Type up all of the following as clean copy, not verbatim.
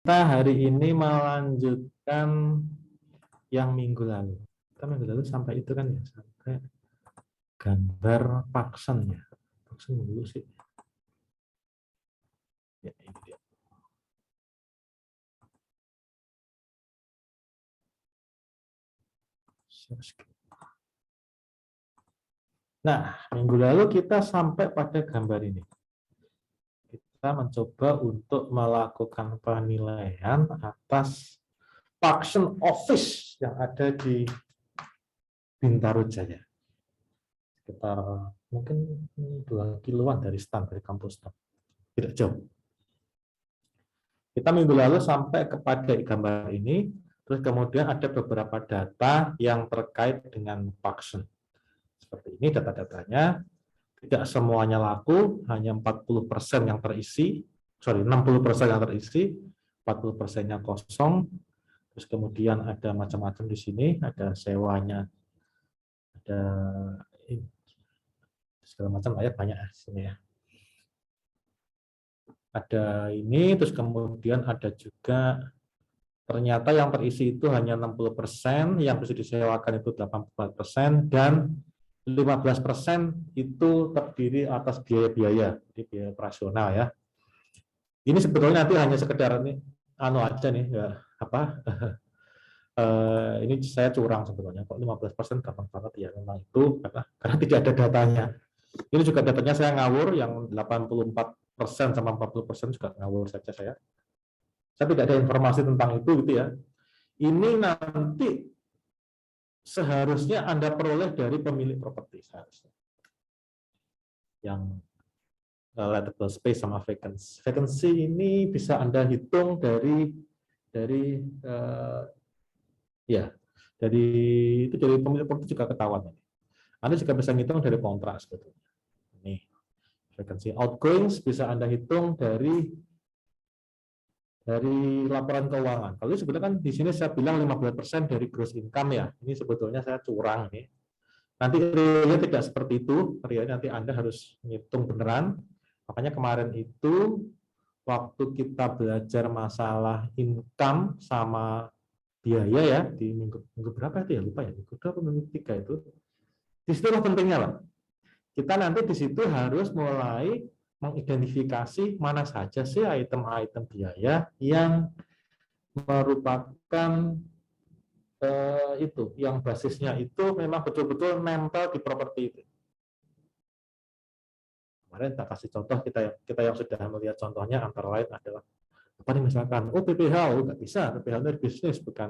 Kita hari ini melanjutkan yang minggu lalu. Kita minggu lalu sampai itu kan ya, sampai gambar Parkson ya. Parkson dulu sih. Ya, ini dia. Nah, minggu lalu kita sampai pada gambar ini. Kita mencoba untuk melakukan penilaian atas Parkson Office yang ada di Bintaro Jaya. Sekitar mungkin 2 kiloan dari stand, dari kampus stand. Tidak jauh. Kita minggu lalu sampai kepada gambar ini, terus kemudian ada beberapa data yang terkait dengan Parkson. Seperti ini data-datanya, tidak semuanya laku, hanya 40% yang terisi, 60% yang terisi, 40%-nya kosong, terus kemudian ada macam-macam di sini, ada sewanya, ada segala macam lah ya, banyak di sini ya. Ada ini, terus kemudian ada juga ternyata yang terisi itu hanya 60%, yang bisa disewakan itu 84%, dan 15% itu terdiri atas biaya-biaya, jadi biaya operasional ya. Ini sebetulnya nanti hanya sekedar ini aja nih, ya, apa? Ini saya curang sebetulnya, kok 15% gampang banget ya, memang itu karena tidak ada datanya. Ini juga datanya saya ngawur, yang 84% sama 40% juga ngawur saja saya. Saya tidak ada informasi tentang itu gitu ya. Ini nanti seharusnya Anda peroleh dari pemilik properti seharusnya. Yang lettable space sama vacancy. Vacancy ini bisa Anda hitung dari ya, dari itu dari pemilik properti juga ketahuan. Anda juga bisa hitung dari kontrak sebetulnya. Ini vacancy. Outgoings bisa Anda hitung dari laporan keuangan. Kalau sebetulnya kan di sini saya bilang 15% dari gross income ya. Ini sebetulnya saya curang nih. Nanti realnya tidak seperti itu. Realnya nanti Anda harus ngitung beneran. Makanya kemarin itu waktu kita belajar masalah income sama biaya ya di minggu berapa itu ya, lupa ya, minggu berapa, minggu 3 itu. Di situ pentingnya lah. Kita nanti di situ harus mulai mengidentifikasi mana saja sih item-item biaya yang merupakan itu, yang basisnya itu memang betul-betul nempel di properti itu. Kemarin kita kasih contoh, kita yang sudah melihat contohnya antara lain adalah apa nih, misalkan PPH, nggak bisa, PPH itu bisnis, bukan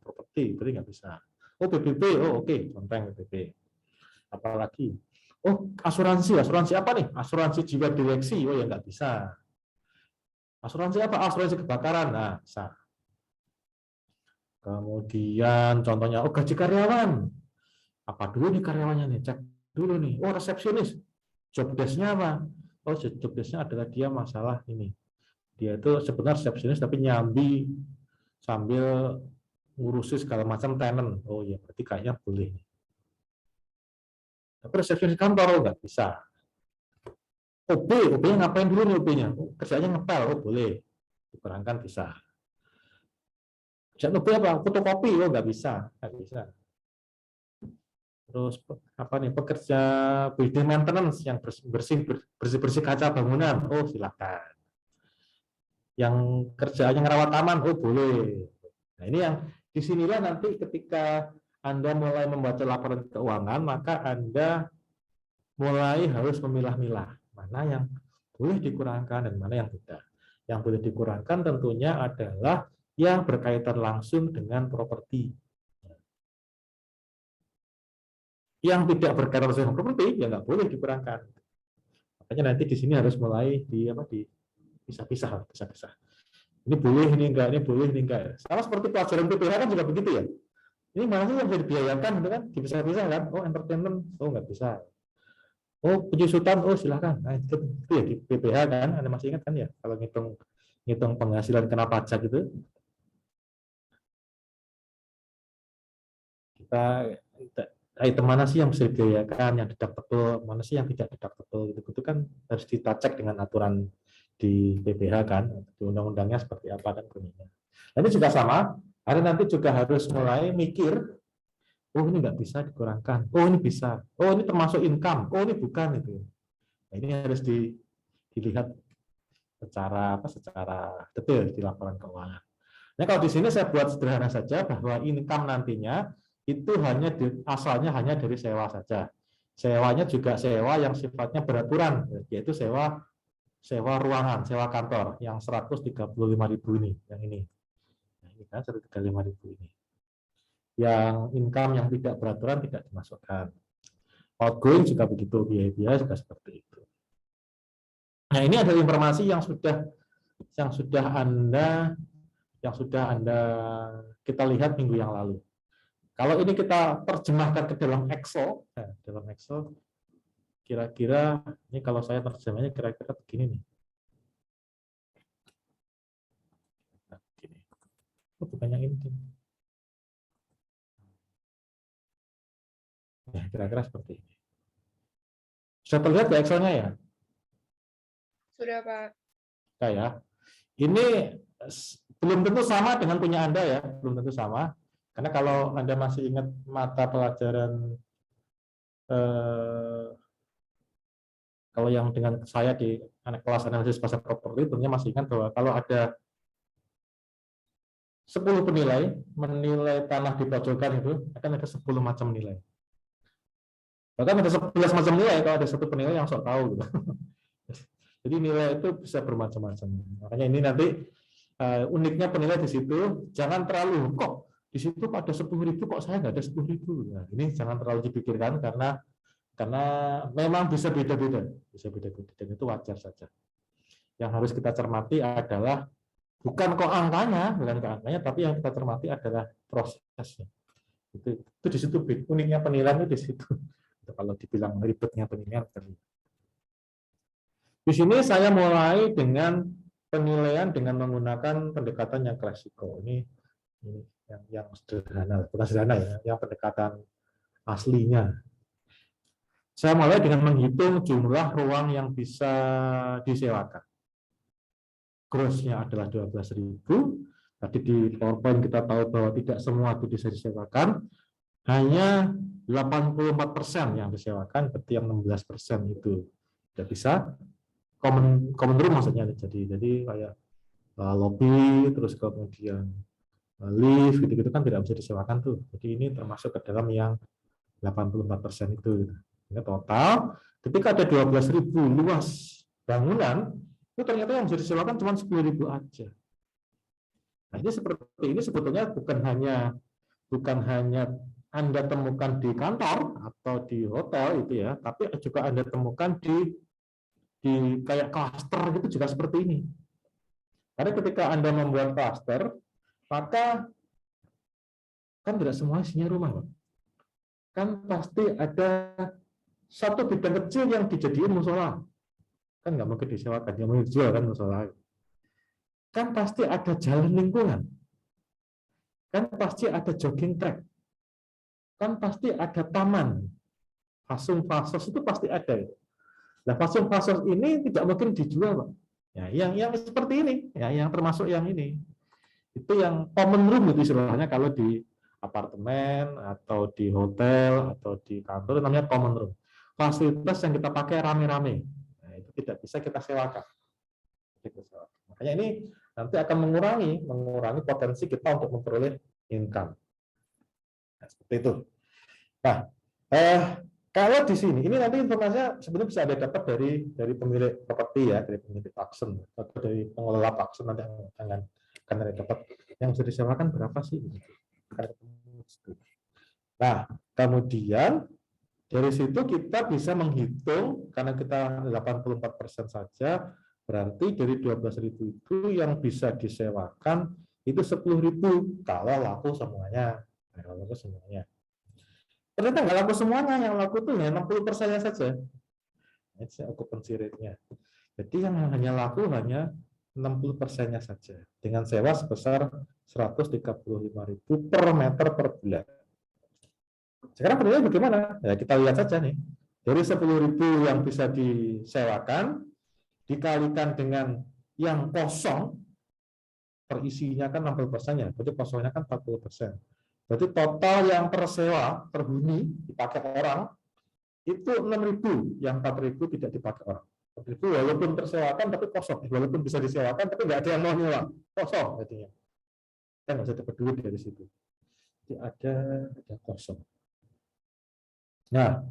properti, berarti nggak bisa. PBB, oke, contoh PBB. Apalagi asuransi apa nih? Asuransi jiwa direksi, ya nggak bisa. Asuransi apa? Asuransi kebakaran, nah bisa. Kemudian contohnya, gaji karyawan. Apa dulu nih karyawannya nih? Cek dulu nih. Resepsionis. Job desk-nya apa? Job desk-nya adalah dia masalah ini. Dia itu sebenarnya resepsionis tapi nyambi sambil ngurusi segala macam tenant. Ya berarti kayaknya boleh. Tapi resepsionis kantor nggak bisa. OB-nya ngapain dulu nih OB-nya? Kerjanya ngepel, boleh. Dikurangkan bisa. Kerjaan OB apa? Fotokopi, nggak bisa. Nggak bisa. Terus apa nih, pekerja building maintenance yang bersih kaca bangunan, silakan. Yang kerjaannya ngerawat taman, boleh. Nah ini yang disinilah nanti ketika Anda mulai membaca laporan keuangan, maka Anda mulai harus memilah-milah mana yang boleh dikurangkan dan mana yang tidak. Yang boleh dikurangkan tentunya adalah yang berkaitan langsung dengan properti. Yang tidak berkaitan langsung dengan properti ya nggak boleh dikurangkan. Makanya nanti di sini harus mulai dipisah-pisah. Ini boleh, ini enggak, ini boleh, ini enggak. Sama seperti pelajaran PPH kan juga begitu ya. Ini mana sih yang bisa dibiayakan, gitu kan? Dipisah-pisah kan? Entertainment, nggak bisa. Penyusutan, silakan. Nah, itu ya di PPH kan, Anda masih ingat kan ya? Kalau ngitung penghasilan kena pajak itu, kita item mana sih yang bisa dibiayakan, yang deductible, mana sih yang tidak deductible, gitu kan harus kita cek dengan aturan di PPH kan, di undang-undangnya seperti apa kan bunyinya. Nah, ini juga sama, Anda nanti juga harus mulai mikir, oh ini nggak bisa dikurangkan, oh ini bisa, oh ini termasuk income, oh ini bukan itu. Nah, ini harus dilihat secara detail di laporan keuangan. Nah, kalau di sini saya buat sederhana saja bahwa income nantinya itu asalnya hanya dari sewa saja. Sewanya juga sewa yang sifatnya beraturan, yaitu sewa ruangan, sewa kantor yang 135.000 ini, yang ini. Nah, ini kan 135.000 ini. Yang income yang tidak beraturan tidak dimasukkan. Outgoing juga begitu, biaya-biaya juga seperti itu. Nah, ini adalah informasi yang sudah Anda kita lihat minggu yang lalu. Kalau ini kita terjemahkan ke dalam Excel, kira-kira ini kalau saya terjemahnya kira-kira begini nih. Oh, bukan yang ini. Ya, kira-kira seperti ini. Sudah terlihat di Excel-nya ya? Sudah, Pak. Ya. Ini belum tentu sama dengan punya Anda ya, belum tentu sama. Karena kalau Anda masih ingat mata pelajaran kalau yang dengan saya di anak kelas analisis pasar properti, tentunya masih ingat bahwa kalau ada 10 penilai menilai tanah di pojokan itu akan ada 10 macam nilai. Bahkan ada 11 macam nilai kalau ada satu penilai yang sok tahu gitu. Jadi nilai itu bisa bermacam-macam. Makanya ini nanti uniknya penilai di situ jangan terlalu kok di situ ada 10.000 kok saya nggak ada 10.000. Nah, ini jangan terlalu dipikirkan karena memang bisa beda-beda, dan itu wajar saja. Yang harus kita cermati adalah bukan kok angkanya, tapi yang kita cermati adalah prosesnya. Itu di situ uniknya penilaian itu di situ. Kalau dibilang ribetnya penilaian. Di sini saya mulai dengan penilaian dengan menggunakan pendekatan yang klasiko. Ini yang sederhana, bukan sederhana ya, yang pendekatan aslinya. Saya mulai dengan menghitung jumlah ruang yang bisa disewakan. Gross-nya adalah 12.000. Tadi di PowerPoint kita tahu bahwa tidak semua itu bisa disewakan. Hanya 84% yang disewakan, berarti yang 16% itu tidak bisa. Common room maksudnya. Jadi kayak lobby, terus kemudian lift, gitu-gitu kan tidak bisa disewakan tuh. Jadi ini termasuk ke dalam yang 84% itu. Ini total, ketika ada 12.000 luas bangunan, itu ternyata yang bisa disewakan cuma 10.000 aja. Nah, ini seperti ini sebetulnya bukan hanya Anda temukan di kantor atau di hotel itu ya, tapi juga Anda temukan di kayak klaster gitu juga seperti ini. Karena ketika Anda membuat klaster, maka kan tidak semua isinya rumah, Pak. Kan pasti ada satu bidang kecil yang dijadiin musola. Kan nggak mungkin disewakan, yang mau dijual kan musola. Kan pasti ada jalan lingkungan. Kan pasti ada jogging track. Kan pasti ada taman. Fasum-fasos itu pasti ada. Nah, fasum-fasos ini tidak mungkin dijual, Pak. Ya, yang seperti ini, ya, yang termasuk yang ini. Itu yang common room itu istilahnya kalau di apartemen atau di hotel atau di kantor namanya common room. Fasilitas yang kita pakai rame-rame. Nah, itu tidak bisa kita sewakan. Makanya ini nanti akan mengurangi potensi kita untuk memperoleh income. Nah, seperti itu. Nah, kalau di sini, ini nanti informasinya sebenarnya bisa Anda dapat dari pemilik properti ya, dari pemilik aksen atau dari pengelola aksen nanti akan Anda dapat yang bisa disewakan berapa sih? Nah, kemudian dari situ kita bisa menghitung karena kita 84% saja, berarti dari 12.000 itu yang bisa disewakan itu 10.000 kalau laku semuanya. Kalau laku semuanya. Ternyata nggak laku semuanya, yang laku itu hanya 60%-nya saja. Ini occupancy rate-nya. Jadi yang hanya laku hanya 60%-nya saja dengan sewa sebesar 135.000 per meter per bulan. Sekarang penilaian bagaimana? Ya, kita lihat saja nih. Dari 10.000 yang bisa disewakan, dikalikan dengan yang kosong, terisinya kan 60% ya, berarti kosongnya kan 40%. Berarti total yang tersewa, terhuni, dipakai orang, itu 6.000, yang 4.000 tidak dipakai orang. Itu walaupun tersewakan tapi kosong, walaupun bisa disewakan tapi nggak ada yang mau nyewa, kosong artinya. Kan nggak bisa dapat duit dari situ. Jadi ada kosong. Nah,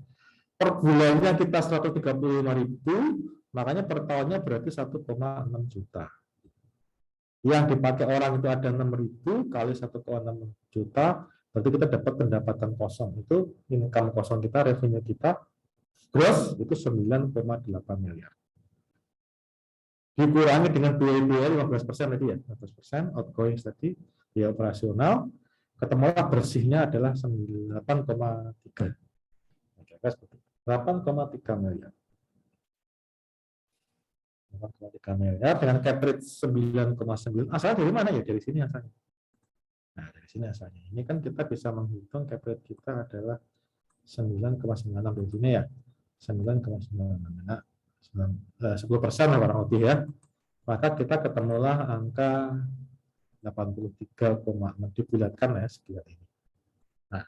per bulannya kita 135.000, makanya per tahunnya berarti 1,6 juta. Yang dipakai orang itu ada 6.000 kali 1,6 juta, berarti kita dapat pendapatan kosong. Itu income kosong kita, revenue kita, gross itu 9,8 miliar. Dikurangi dengan biaya 15% tadi ya, 15% outgoing tadi, biaya operasional, ketemulah bersihnya adalah 8,3. 8,3 miliar. 8,3 miliar dengan cap rate 9,9. Asalnya dari mana ya? Dari sini asalnya. Nah, dari sini asalnya. Ini kan kita bisa menghitung cap rate kita adalah 9,96 dari sini ya. 9,96. Nah, 10% lah kurang lebih ya. Maka kita ketemulah angka 83,6 dibulatkan ya sekian ini. Nah,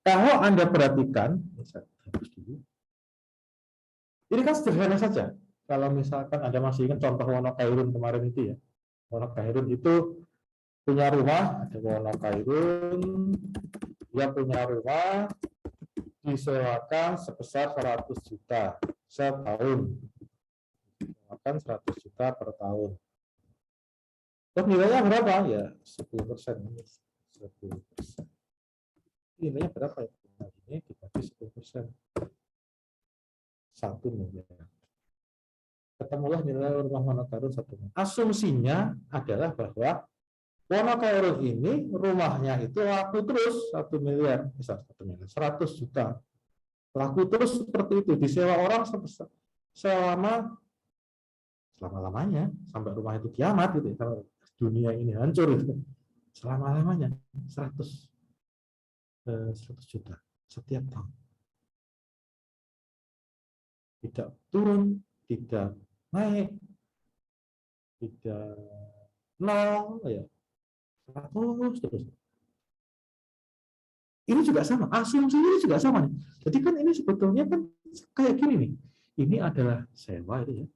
kalau Anda perhatikan, ini kan sederhana saja. Kalau misalkan Anda masih ingat contoh Wonokairun kemarin itu ya. Wonokairun itu punya rumah, ada Wonokairun, dia punya rumah, disewakan sebesar 100 juta setahun. Disewakan 100 juta per tahun. Terus nilainya berapa? Ya 10%. 10%. Nilainya berapa ya? Nah, ini dibagi 10%. 1 miliar. Ketemulah nilai rumah Wonokairun 1 miliar. Asumsinya adalah bahwa Wonokairun ini rumahnya itu laku terus 1 miliar, misal 1 miliar, 100 juta. Laku terus seperti itu, disewa orang selama-lamanya, sampai rumah itu kiamat gitu, sampai dunia ini hancur itu. Selama-lamanya 100 juta setiap tahun. Tidak turun, tidak naik, tidak nol ya, 100 terus. Ini juga sama, asumsi ini juga sama nih. Jadi kan ini sebetulnya kan kayak gini nih. Ini adalah sewa itu ya.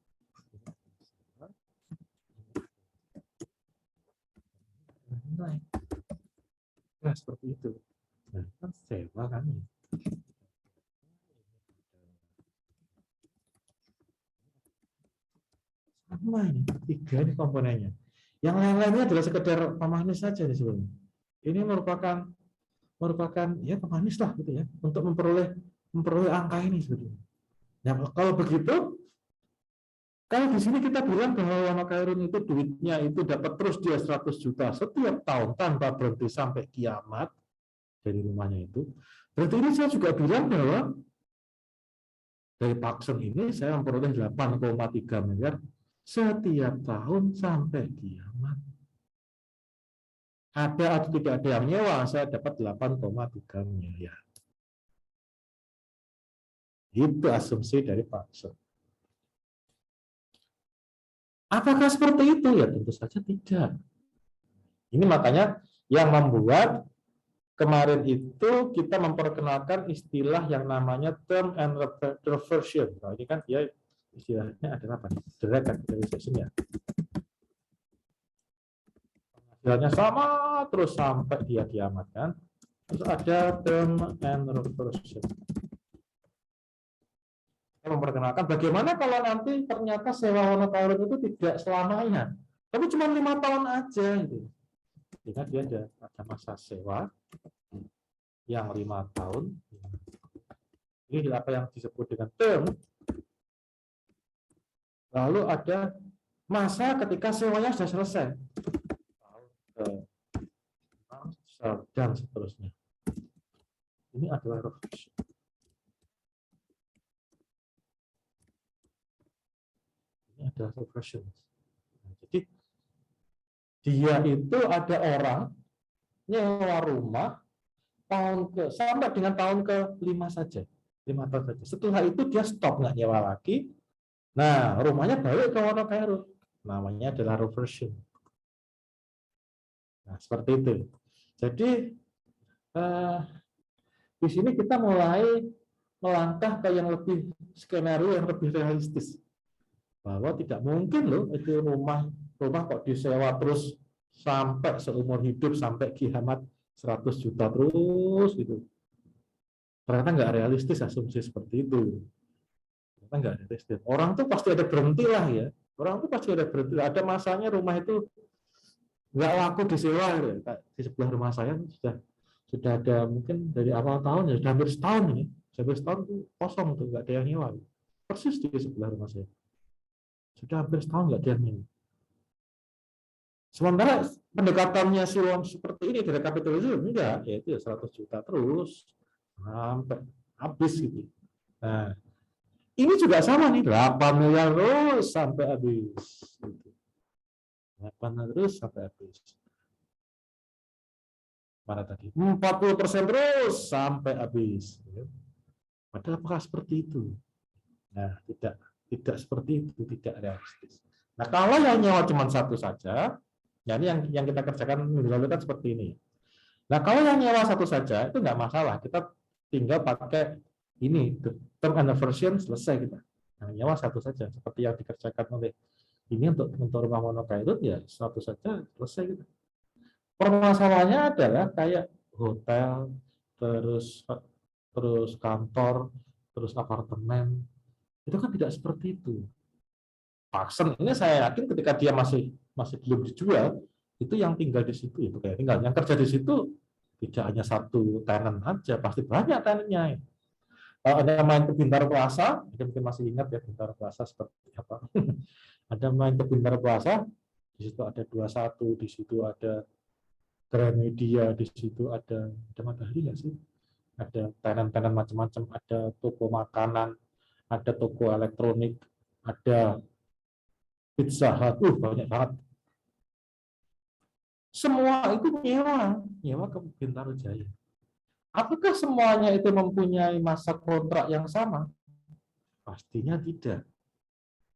Nah, seperti itu. Nah, kan sewa kan ya. Sama ini, 3 ini komponennya. Yang lain-lainnya adalah sekedar pemanis saja nih sebenarnya. Ini merupakan ya pemanis lah gitu ya, untuk memperoleh angka ini sebetulnya. Nah, kalau begitu, kalau di sini kita bilang bahwa Wonokairun itu duitnya itu dapat terus dia 100 juta setiap tahun tanpa berhenti sampai kiamat dari rumahnya itu. Berarti ini saya juga bilang bahwa dari Paxson ini saya memperoleh 8,3 miliar setiap tahun sampai kiamat. Ada atau tidak ada yang nyewa, saya dapat 8,3 miliar. Itu asumsi dari Paxson. Apakah seperti itu? Ya tentu saja tidak. Ini makanya yang membuat kemarin itu kita memperkenalkan istilah yang namanya term and reversion. Nah, ini kan dia istilahnya adalah apa? Direct capitalization ya. Penghasilannya sama terus sampai dia kiamat kan. Terus ada term and reversion. Kita memperkenalkan bagaimana kalau nanti ternyata sewa Wonokairun itu tidak selamanya, tapi cuma 5 tahun aja gitu. Jadi dia ada masa sewa yang 5 tahun. Ini apa yang disebut dengan term. Lalu ada masa ketika sewanya sudah selesai. Dan seterusnya. Ini adalah reversion. Ini adalah reversion. Jadi dia itu ada orang nyewa rumah sampai dengan tahun ke-5 saja. 5 tahun saja. Setelah itu dia stop, nggak nyewa lagi. Nah, rumahnya balik ke warna Kairut. Namanya adalah reversion. Nah, seperti itu. Jadi, eh, di sini kita mulai melangkah ke yang lebih skenario yang lebih realistis. Bahwa tidak mungkin loh itu rumah kok disewa terus sampai seumur hidup, sampai kiamat 100 juta terus gitu. Ternyata nggak realistis asumsi seperti itu. Ternyata nggak realistis. Orang tuh pasti ada berhenti lah ya. Orang tuh pasti ada berhenti. Ada masanya rumah itu nggak laku disewa gitu. Di sebelah rumah saya sudah ada mungkin dari awal tahun ya sudah hampir setahun ini. Hampir setahun tuh kosong tuh nggak ada yang nyewa. Persis di sebelah rumah saya. Sudah hampir setahun nggak ada yang nyewa. Sementara pendekatannya Silon seperti ini dari kapitalisme enggak, yaitu 100 juta terus sampai habis gitu. Nah, ini juga sama nih, 8 miliar terus sampai habis. 8 terus sampai habis. Mana tadi? 40% terus sampai habis. Padahal apakah seperti itu? Nah, tidak seperti itu, tidak realistis. Nah, kalau yang nyawa cuma satu saja, ya ini yang kita kerjakan minggu lalu kan seperti ini. Nah, kalau yang nyewa satu saja itu nggak masalah. Kita tinggal pakai ini term and version selesai kita. Nah, nyewa satu saja seperti yang dikerjakan oleh ini untuk rumah monokairut ya satu saja selesai kita. Permasalahannya adalah kayak hotel, terus kantor, terus apartemen. Itu kan tidak seperti itu. Paksen ini saya yakin ketika dia masih belum dijual, itu yang tinggal di situ itu kayak tinggal yang kerja di situ tidak hanya satu tenant aja, pasti banyak tenantnya. Kalau ada main ke Bintaro Plaza, mungkin masih ingat ya Bintaro Plaza seperti apa. Ada main ke Bintaro Plaza, di situ ada 21, di situ ada Gramedia, di situ ada Matahari nggak sih? Ada tenan-tenan macam-macam, ada toko makanan, ada toko elektronik, ada Pizza Hut, banyak banget. Semua itu nyewa ke Bintaro Jaya. Apakah semuanya itu mempunyai masa kontrak yang sama? Pastinya tidak.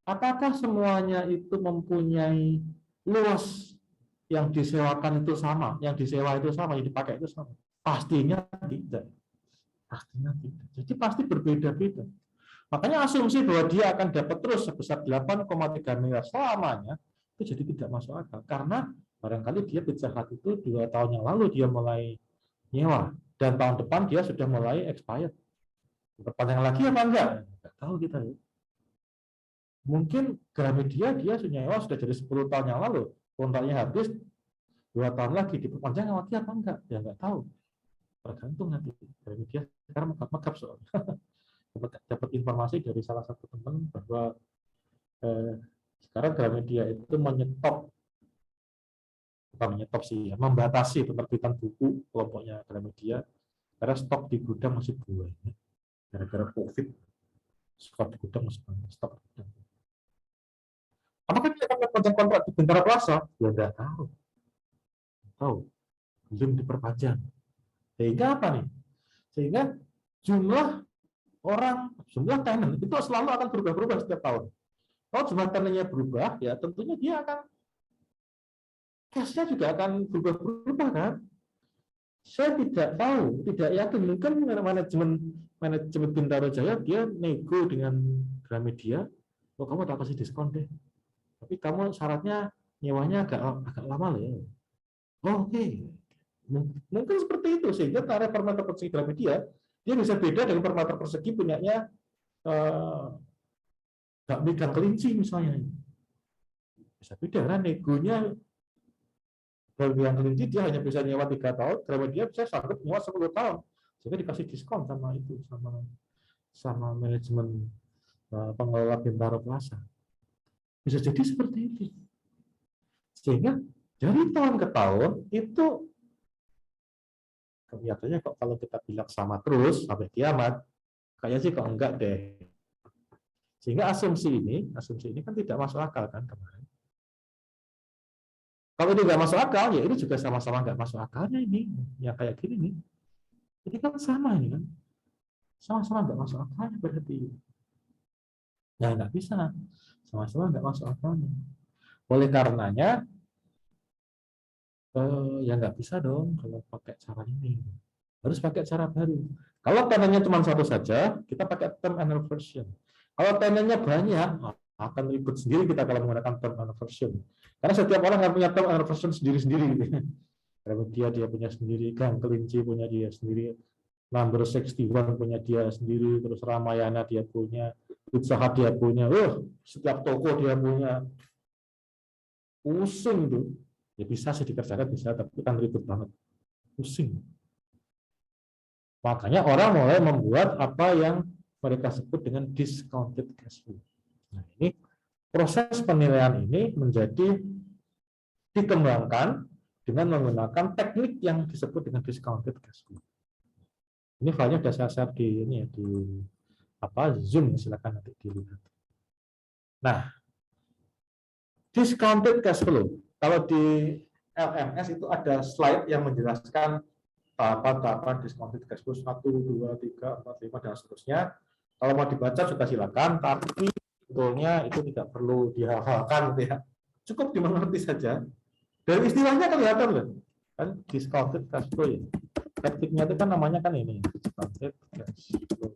Apakah semuanya itu mempunyai luas yang disewakan itu sama, yang disewa itu sama, yang dipakai itu sama? Pastinya tidak. Pastinya tidak. Jadi pasti berbeda-beda. Makanya asumsi bahwa dia akan dapat terus sebesar 8,3 miliar selamanya, itu jadi tidak masuk akal. Karena barangkali dia Pizza Hut itu 2 tahun yang lalu dia mulai nyewa. Dan tahun depan dia sudah mulai expired. Perpanjang lagi apa enggak? Enggak tahu kita ya. Mungkin Gramedia dia nyewa sudah jadi 10 tahun yang lalu. Kontraknya habis 2 tahun lagi diperpanjang lagi apa enggak? Ya enggak tahu. Tergantung nanti. Gramedia sekarang megap soalnya. Dapat informasi dari salah satu teman bahwa sekarang Gramedia itu membatasi penerbitan buku kelompoknya Gramedia karena stok di gudang masih banyak gara-gara COVID. Stok di gudang masih banyak stok. Apakah dia akan memperpanjang kontrak di Bintaro Plaza? Ya nggak tahu. Belum diperpanjang. Sehingga apa nih? Sehingga jumlah tenant itu selalu akan berubah-ubah setiap tahun. Kalau jumlah tenannya berubah, ya tentunya dia akan cash-nya juga akan berubah-ubah kan? Saya tidak tahu, tidak yakin. Mungkin manajemen Bintaro Jaya dia nego dengan Gramedia, kamu tak kasih diskon deh. Tapi kamu syaratnya nyewanya agak lama loh ya. Oke. Mungkin seperti itu sehingga tarif per meter persegi Gramedia dia bisa beda dengan per meter persegi punyanya Gang Kelinci misalnya. Bisa beda karena negonya Gang Kelinci dia hanya bisa nyewa 3 tahun, Gramedia bisa sanggup nyewa 10 tahun. Sehingga dikasih diskon sama manajemen pengelola Bintaro Plaza. Bisa jadi seperti itu. Sehingga dari tahun ke tahun itu kelihatannya kok kalau kita bilang sama terus sampai kiamat, kayaknya sih kok enggak deh. Sehingga asumsi ini kan tidak masuk akal kan kemarin. Kalau itu nggak masuk akal, ya ini juga sama-sama nggak masuk akalnya ini, ya kayak gini nih. Ini kan sama ini kan, sama-sama nggak masuk akalnya berarti. Ya nggak bisa, sama-sama nggak masuk akalnya. Oleh karenanya, ya nggak bisa dong kalau pakai cara ini. Harus pakai cara baru. Kalau tenannya cuma satu saja, kita pakai term and version. Kalau tenannya banyak, akan ribet sendiri kita kalau menggunakan term and version. Karena setiap orang akan punya term and version sendiri-sendiri. Dia punya sendiri, Gang Kelinci punya dia sendiri, Number 61 punya dia sendiri, terus Ramayana dia punya, Pizza Hut dia punya, setiap toko dia punya. Pusing tuh. Ya bisa sih dikerjakan, bisa, tapi kan ribet banget. Pusing. Makanya orang mulai membuat apa yang mereka sebut dengan discounted cash flow. Nah, ini proses penilaian ini menjadi dikembangkan dengan menggunakan teknik yang disebut dengan discounted cash flow. Ini filenya sudah saya share di ini ya, di Zoom, silakan nanti dilihat. Nah, discounted cash flow. Kalau di LMS itu ada slide yang menjelaskan tahapan-tahapan discounted cash flow 1, 2, 3, 4, 5 dan seterusnya. Kalau mau dibaca juga silakan, tapi sebetulnya itu tidak perlu dihafalkan gitu ya. Cukup dimengerti saja. Dari istilahnya kelihatan loh. Kan discounted cash flow ya. Tekniknya itu kan namanya kan ini, discounted cash flow.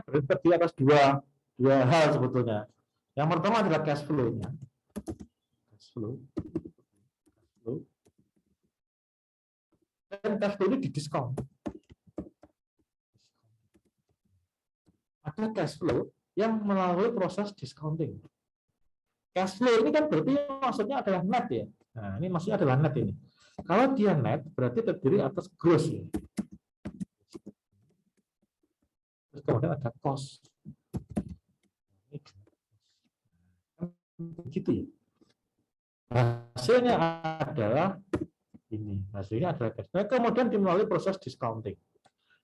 Terdiri atas dua hal sebetulnya. Yang pertama adalah cash flow-nya. Cash flow. Dan cash flow ini didiskon. Ada cash flow yang melalui proses discounting. Cash flow ini kan berarti maksudnya adalah net ya. Nah, ini maksudnya adalah net ini. Kalau dia net, berarti terdiri atas gross ya. Terus kemudian ada cost. Begitu ya. Hasilnya adalah ini. Hasilnya adalah cash flow. Kemudian melalui proses discounting.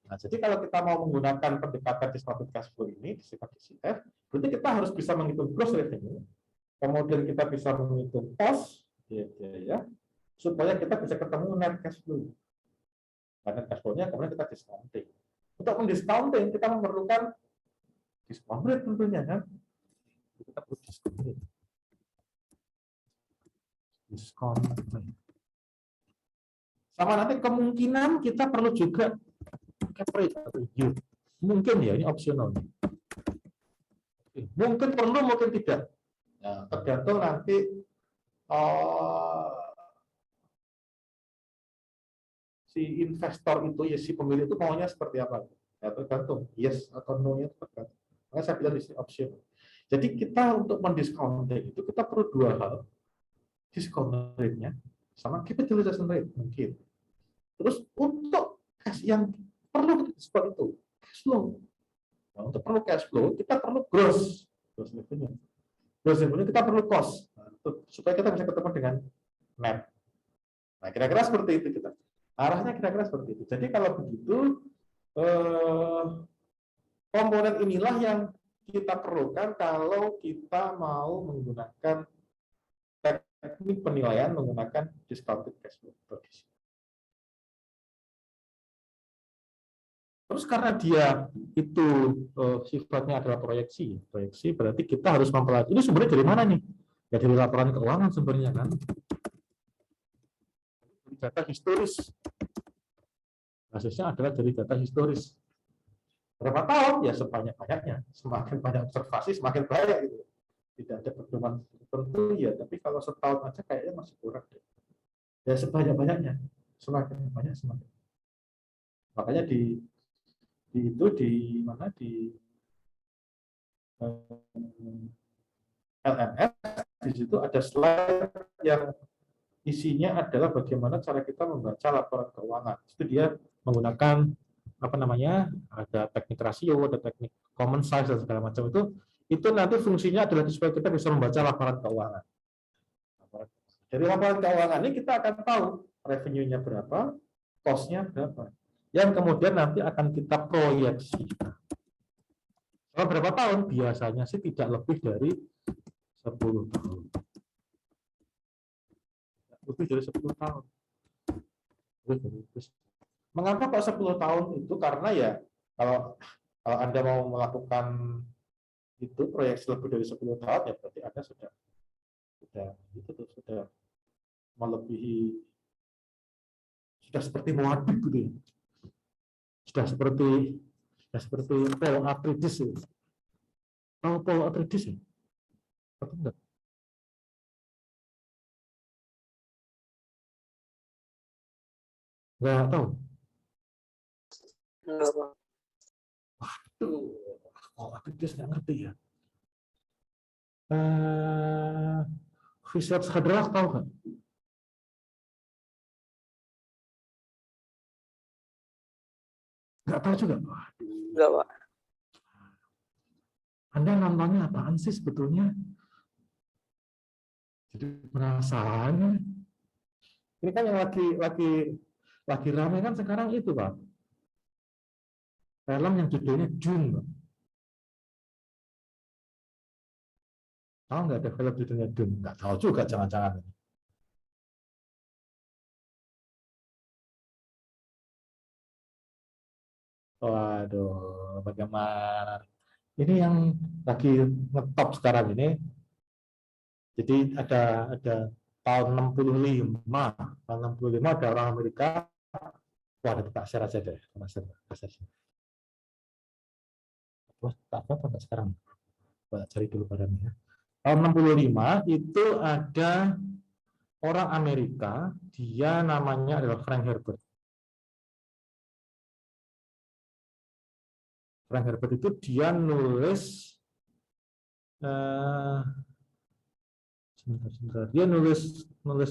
Nah, jadi kalau kita mau menggunakan pendekatan discounted cash flow ini, disebut DCF, berarti kita harus bisa menghitung gross revenue, kemudian kita bisa menghitung cost, ya, supaya kita bisa ketemu net cash flow. Nah, net cash flow-nya kemudian kita discounting. Untuk mendiscounting kita memerlukan discount rate tentunya kan. Kita perlu discount rate. Discount rate. Sama nanti kemungkinan kita perlu juga cap rate atau yield. Mungkin ya, ini opsional. Mungkin perlu, mungkin tidak. Nah, tergantung nanti si investor itu, ya si pemilik itu maunya seperti apa. Ya, tergantung. Yes atau no-nya tergantung. Makanya saya bilang di sini opsional. Jadi kita untuk mendiscounting itu kita perlu dua hal. Discount rate-nya sama capitalization rate mungkin. Terus untuk cash yang perlu diskon itu cash flow. Nah, untuk perlu cash flow kita perlu gross revenue. Gross revenue kita perlu cost. Nah, supaya kita bisa ketemu dengan net. Nah, kira-kira seperti itu kita. Arahnya kira-kira seperti itu. Jadi kalau begitu komponen inilah yang kita perlukan kalau kita mau menggunakan teknik penilaian menggunakan discounted cash flow. Terus karena dia itu sifatnya adalah proyeksi berarti kita harus mempelajari. Ini sumbernya dari mana nih? Ya dari laporan keuangan sumbernya kan. Dari data historis. Basisnya adalah dari data historis. Berapa tahun? Ya sebanyak-banyaknya. Semakin banyak observasi, semakin banyak gitu. Tidak ada pedoman tertentu ya, tapi kalau setahun aja kayaknya masih kurang deh. Ya sebanyak-banyaknya. Semakin banyak semakin. Makanya di mana di LMS di situ ada slide yang isinya adalah bagaimana cara kita membaca laporan keuangan. Itu dia menggunakan apa namanya, ada teknik rasio, ada teknik common size dan segala macam itu nanti fungsinya adalah supaya kita bisa membaca laporan keuangan. Dari laporan keuangan ini kita akan tahu revenue-nya berapa, cost-nya berapa, yang kemudian nanti akan kita proyeksi. Selama berapa tahun? Biasanya sih tidak lebih dari 10 tahun. Lebih dari 10 tahun. Mengapa kok 10 tahun itu? Karena ya kalau Anda mau melakukan itu proyeksi lebih dari 10 tahun, ya berarti Anda sudah melebihi, sudah seperti Moabit gitu ya. Sudah seperti Paul Atreides ya. Tahu Paul Atreides ya? Atau enggak? Enggak tahu. Enggak, Pak. Tuh, Paul Atreides nggak ngerti ya. Visert Haderach tahu nggak? Nggak tahu juga. Enggak, Pak. Anda nontonnya apaan sih sebetulnya? Jadi penasaran. Ini kan yang lagi ramai kan sekarang itu, Pak. Film yang judulnya Dune, Pak. Tahu nggak ada film judulnya Dune? Nggak tahu juga, jangan-jangan. Waduh, bagaimana? Ini yang lagi ngetop sekarang ini. Jadi ada tahun 65 ada orang Amerika. Wah, ada tak share aja deh. Tak apa sekarang. Cari dulu barangnya. Tahun 65 itu ada orang Amerika, dia namanya adalah Frank Herbert. Frank Herbert itu dia nulis dia nulis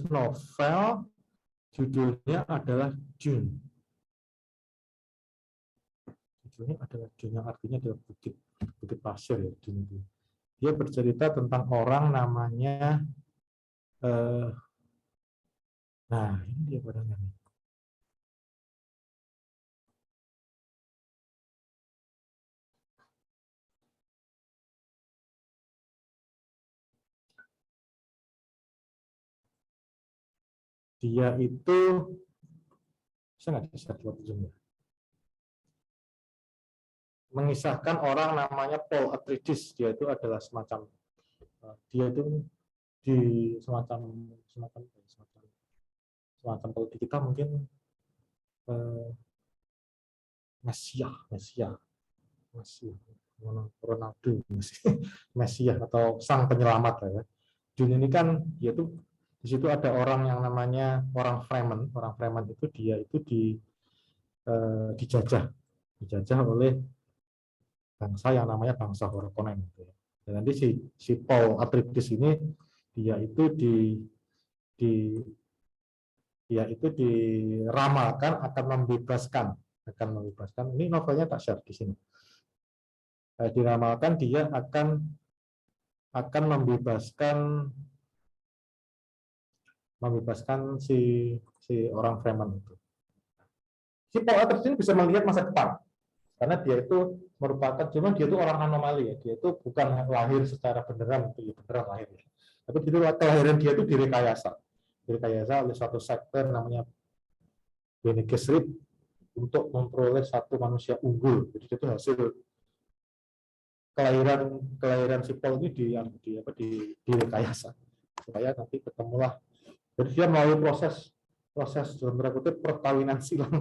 novel, judulnya adalah Dune. Judulnya adalah Dune, yang artinya adalah bukit pasir ya, Dune. Dia bercerita tentang orang namanya nah ini dia barangnya nih. Dia itu saya nggak bisa buat zoom ya. Mengisahkan orang namanya Paul Atreides. Dia itu adalah semacam di semacam kalau di kita mungkin Mesias Ronaldo Mesias atau sang penyelamat ya. Dune ini kan dia tuh di situ ada orang yang namanya orang Fremen itu dia itu dijajah oleh bangsa yang namanya bangsa Harkonnen gitu ya. Dan nanti si Paul Atreides ini dia itu diramalkan akan membebaskan ini novelnya tak share di sini. Diramalkan dia akan membebaskan si orang Fremen itu. Si Paul Atreides ini bisa melihat masa depan karena dia itu merupakan, cuma dia itu orang anomali ya, dia itu bukan lahir secara beneran lahir ya. Tapi itu kelahiran dia itu direkayasa oleh suatu sekte namanya Bene Gesserit untuk memperoleh satu manusia unggul. Jadi itu hasil kelahiran si Paul ini direkayasa supaya nanti ketemulah. Jadi dia melalui proses dalam tanda kutip perkawinan silang.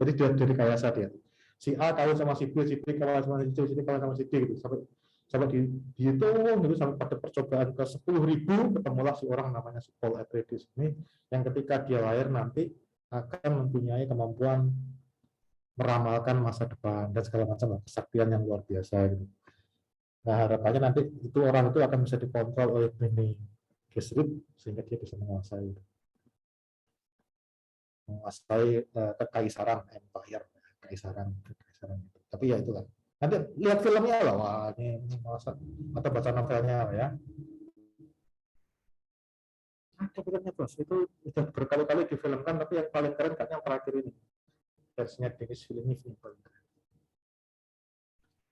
Jadi dia direkayasa dia. Si A kawin sama si B kawin sama si C kawin sama si D gitu. Sampai dihitung gitu sampai pada percobaan ke 10.000 ketemulah si orang namanya si Paul Atreides ini yang ketika dia lahir nanti akan mempunyai kemampuan meramalkan masa depan dan segala macam kesaktian yang luar biasa gitu. Nah, harapannya nanti itu orang itu akan bisa dikontrol oleh Bene Gesserit sehingga dia bisa menguasai kekaisaran empire, kekaisaran itu. Tapi ya itulah. Nanti lihat filmnya lah, wah ini masa atau baca novelnya ya. Ada filmnya bos, itu sudah berkali-kali difilmkan, tapi yang paling keren kan yang terakhir ini versinya Denis Villeneuve ini paling keren.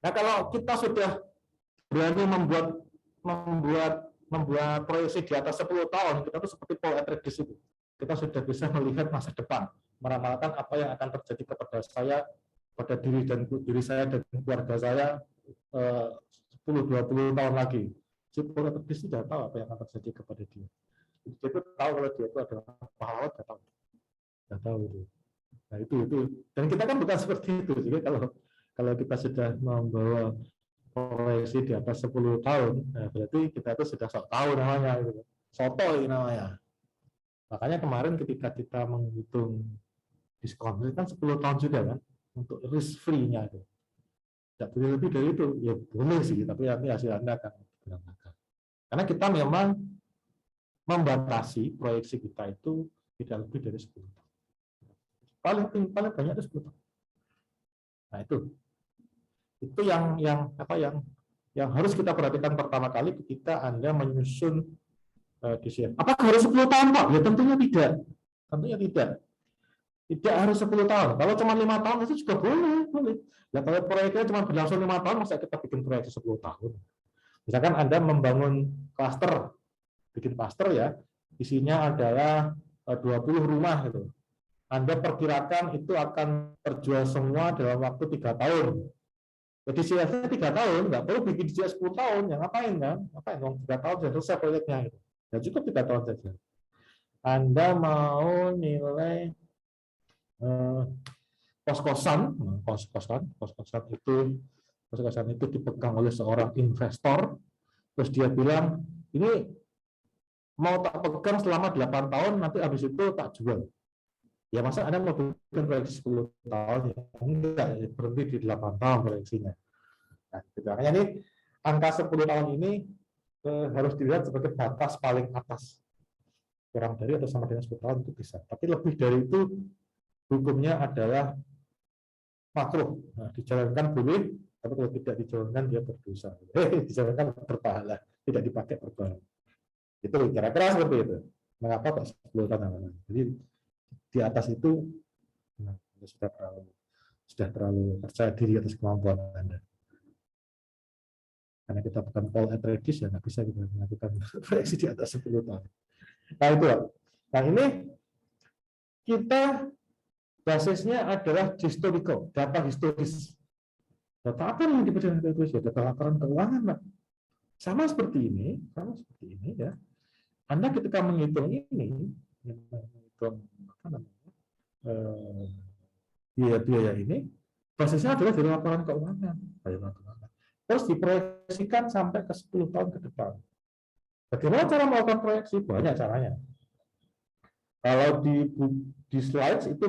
Nah kalau kita sudah berani membuat proyeksi di atas 10 tahun, kita tuh seperti Paul Atreides itu. Kita sudah bisa melihat masa depan, meramalkan apa yang akan terjadi kepada saya, pada diri saya dan keluarga saya 10-20 tahun lagi. Si protagonis tidak tahu apa yang akan terjadi kepada dia. Dia itu tahu kalau dia itu adalah pahlawan, tidak tahu itu. Nah itu dan kita kan bukan seperti itu. Jadi kalau kita sudah membawa proyeksi di atas 10 tahun, nah berarti kita itu sudah sok tahu namanya, gitu. Soto ini namanya. Makanya kemarin ketika kita menghitung diskon, itu kan 10 tahun sudah kan, untuk risk free-nya itu. Tidak boleh lebih dari itu, ya boleh sih, tapi nanti hasil Anda akan berantakan. Karena kita memang membatasi proyeksi kita itu tidak lebih dari 10 tahun. Paling banyak itu 10 tahun. Nah itu yang harus kita perhatikan pertama kali ketika Anda menyusun DCF. Apakah harus 10 tahun, Pak? Ya tentunya tidak. Tentunya tidak. Tidak harus 10 tahun. Kalau cuma 5 tahun itu juga boleh. Nah, kalau proyeknya cuma berlangsung 5 tahun, masa kita bikin proyek 10 tahun? Misalkan Anda membangun klaster, bikin klaster ya, isinya adalah 20 rumah gitu. Anda perkirakan itu akan terjual semua dalam waktu 3 tahun. Jadi DCF-nya 3 tahun, nggak perlu bikin DCF 10 tahun, ya ngapain kan? Ngapain dong 3 tahun sudah selesai proyeknya gitu. Ya cukup 3 tahun saja. Anda mau nilai kos-kosan itu dipegang oleh seorang investor, terus dia bilang ini mau tak pegang selama 8 tahun, nanti habis itu tak jual. Ya masa Anda mau bikin proyeksi 10 tahun, ya enggak, berhenti di 8 tahun proyeksinya. Nah, makanya ini angka 10 tahun ini harus dilihat sebagai batas paling atas. Kurang dari atau sama dengan 10 tahun itu bisa. Tapi lebih dari itu hukumnya adalah makruh. Nah, dijalankan boleh, tapi kalau tidak dijalankan dia berdosa. Dijalankan berpahala, tidak dipakai berpahala. Itu kira-kira seperti itu. Mengapa kok 10 tahun? Jadi di atas itu sudah terlalu percaya diri atas kemampuan Anda. Karena kita bukan Paul Atreides, ya nggak bisa kita melakukan proyeksi di atas 10 tahun. Nah itu. Nah ini kita basisnya adalah historical, data historis. Data apa yang dipercaya historis? Ya data laporan keuangan, Pak. Sama seperti ini ya. Anda ketika menghitung ini, menghitung apa namanya, biaya ini, basisnya adalah dari laporan keuangan. Terus diproyeksikan sampai ke 10 tahun ke depan. Bagaimana cara melakukan proyeksi? Banyak caranya. Kalau di slides itu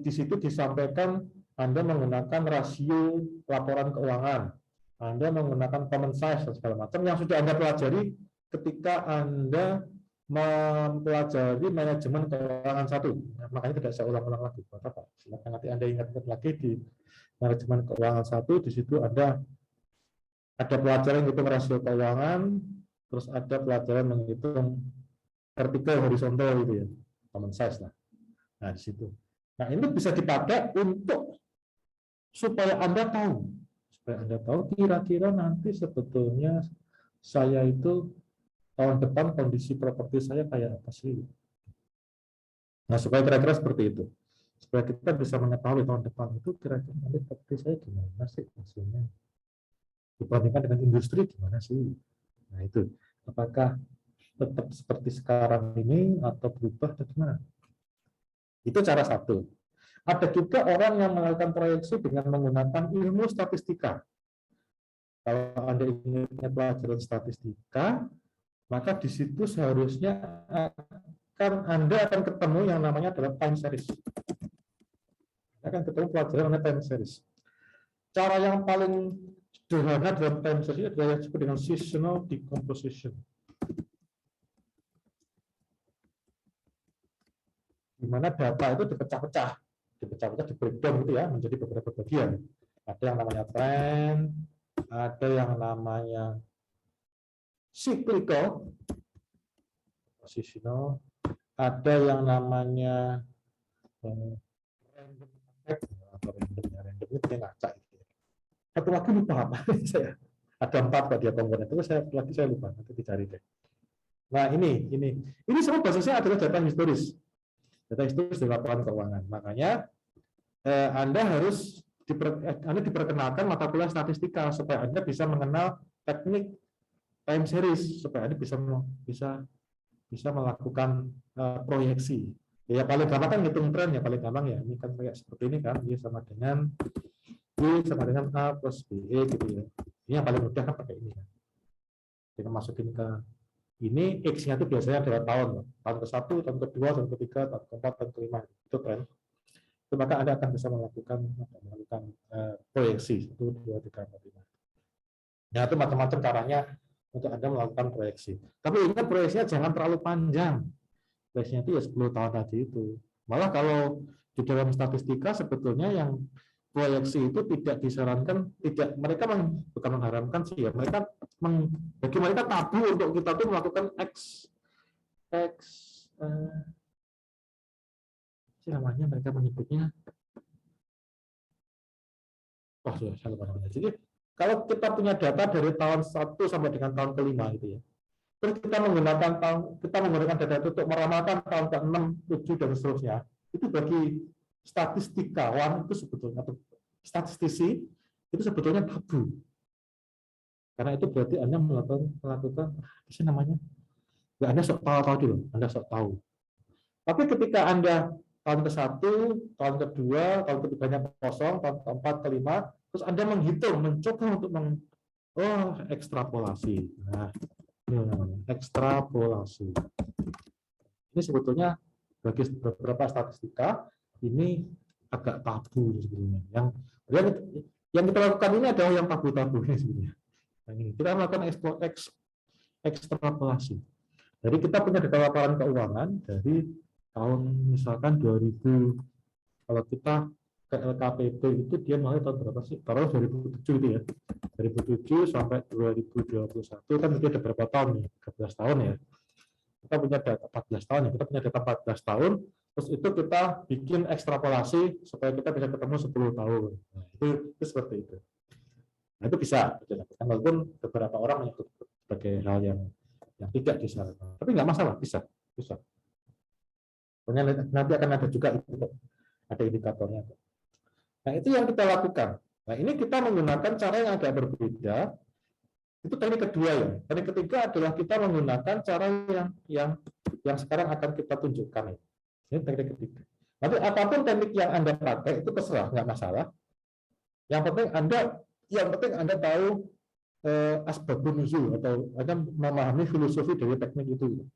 di situ disampaikan Anda menggunakan rasio laporan keuangan, Anda menggunakan common size dan segala macam yang sudah Anda pelajari ketika Anda mempelajari manajemen keuangan 1. Makanya tidak saya ulang-ulang lagi. Pak. Silakan nanti Anda ingat-ingat lagi di manajemen keuangan 1, di situ ada pelajaran menghitung rasio keuangan, terus ada pelajaran menghitung vertikal horizontal gitu ya, common size lah. Nah di situ. Nah ini bisa dipakai untuk supaya Anda tahu kira-kira nanti sebetulnya saya itu tahun depan kondisi properti saya kayak apa sih. Nah supaya kira-kira seperti itu. Supaya kita bisa mengetahui tahun depan itu kira-kira nanti properti saya gimana sih hasilnya. Dibandingkan dengan industri gimana sih. Nah itu. Apakah tetap seperti sekarang ini atau berubah atau gimana? Itu cara satu. Ada juga orang yang melakukan proyeksi dengan menggunakan ilmu statistika. Kalau Anda ingat pelajaran statistika, maka di situ seharusnya Anda akan ketemu yang namanya adalah time series. Akan ketemu pelajaran namanya time series. Cara yang paling sederhana dalam time series adalah yang disebut dengan seasonal decomposition. Di mana data itu dipecah-pecah, di breakdown gitu ya, menjadi beberapa bagian. Ada yang namanya trend, ada yang namanya cyclical, positional, ada yang namanya random effect atau random itu yang ngacak. Satu lagi lupa apa saya. Ada 4 Pak dia komponen itu saya lupa, nanti dicari deh. Nah ini semua basisnya adalah data historis. Data historis di laporan keuangan. Makanya Anda harus Anda diperkenalkan mata kuliah statistika supaya Anda bisa mengenal teknik time series, supaya Anda bisa melakukan proyeksi. Ya paling gampang kan ngitung tren ya, paling gampang ya. Ini kan kayak seperti ini kan, Y sama dengan A plus BE gitu ya. Ini yang paling mudah kan pakai ini. Kita masukin ke ini, X-nya itu biasanya adalah tahun. Tahun ke-1, tahun ke-2, tahun ke-3, tahun ke-4, tahun ke-5. Itu tren. Itu maka Anda akan bisa melakukan proyeksi 1, 2, 3, 4, 5. Nah, itu macam-macam caranya untuk Anda melakukan proyeksi. Tapi ingat proyeksinya jangan terlalu panjang. Proyeksinya itu ya 10 tahun tadi itu. Malah kalau di dalam statistika sebetulnya yang proyeksi itu tidak disarankan, mereka bukan mengharamkan sih ya, bagi mereka tabu untuk kita tuh melakukan namanya mereka menyebutnya saya lupa namanya. Jadi kalau kita punya data dari tahun 1 sampai dengan tahun ke-5 gitu ya. Terus kita menggunakan data itu untuk meramalkan tahun ke-6, 7 dan seterusnya. Itu bagi statistikawan itu sebetulnya, atau statistisi itu sebetulnya tabu. Karena itu berarti Anda melakukan apa namanya? Ya, Anda sok tahu dulu, Anda sok tahu. Tapi ketika Anda tahun ke-1, tahun ke-2, tahun ke-3-nya kosong, tahun ke-4, ke-5, terus Anda mencoba untuk ekstrapolasi. Nah, ini namanya ekstrapolasi. Ini sebetulnya bagi beberapa statistika ini agak tabu sebetulnya. Yang kita lakukan ini adalah yang tabu-tabu ini sebenarnya. Nah, ini kita melakukan ekstrapolasi. Jadi kita punya data laporan keuangan dari tahun misalkan 2000, kalau kita ke LKPP itu dia mulai tahun berapa sih? Taruh 2007 itu ya. 2007 sampai 2021 kan itu ada berapa tahun nih? 13 tahun ya. Kita punya data 14 tahun ya. Kita punya data 14 tahun, terus itu kita bikin ekstrapolasi supaya kita bisa ketemu 10 tahun. Nah, itu seperti itu. Nah, itu bisa dilakukan walaupun beberapa orang menyebut sebagai hal yang tidak disarankan. Tapi nggak masalah, bisa. Nanti akan ada juga itu, ada indikatornya. Nah, itu yang kita lakukan. Nah, ini kita menggunakan cara yang agak berbeda. Itu teknik kedua ya. Teknik ketiga adalah kita menggunakan cara yang sekarang akan kita tunjukkan. Ini teknik ketiga. Nanti apapun teknik yang Anda pakai itu terserah, nggak masalah. Yang penting Anda tahu asbabun nuzul atau Anda memahami filosofi dari teknik itu.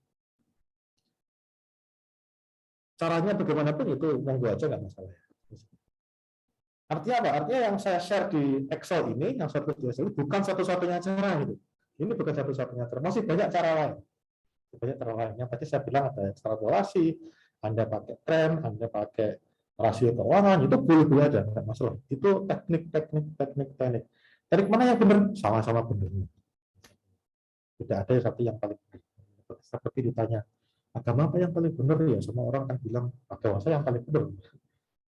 Caranya bagaimanapun itu monggo aja, nggak masalah. Artinya apa? Artinya yang saya share di Excel ini, yang saya di Excel ini bukan satu-satunya cara gitu. Ini bukan satu-satunya cara. Masih banyak cara lain. Banyak cara lain. Yang tadi saya bilang ada ekstrapolasi, Anda pakai tren, Anda pakai rasio keuangan, itu boleh-boleh aja, nggak masalah. Itu teknik. Teknik mana yang benar? Sama-sama benar. Tidak ada satu yang paling benar. Seperti ditanya, agama apa yang paling benar ya? Semua orang kan bilang agama saya yang paling benar.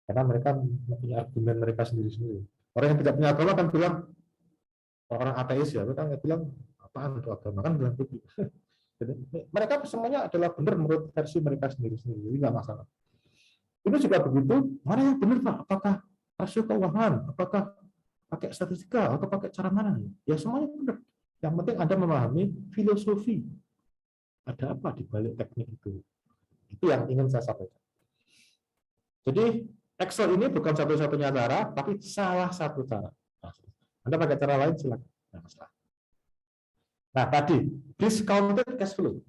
Karena mereka punya argumen mereka sendiri-sendiri. Orang yang tidak punya agama kan bilang, orang ateis ya, mereka nggak bilang apaan itu agama, kan bilang begitu. Jadi mereka semuanya adalah benar menurut versi mereka sendiri-sendiri, jadi nggak masalah. Ini juga begitu, mana yang benar Pak? Apakah rasio keuangan, apakah pakai statistika, atau pakai cara mana? Ya semuanya benar. Yang penting Anda memahami filosofi. Ada apa di balik teknik itu? Itu yang ingin saya sampaikan. Jadi Excel ini bukan satu-satunya cara, tapi salah satu cara. Anda pakai cara lain silakan. Nah, tadi discounted cash flow.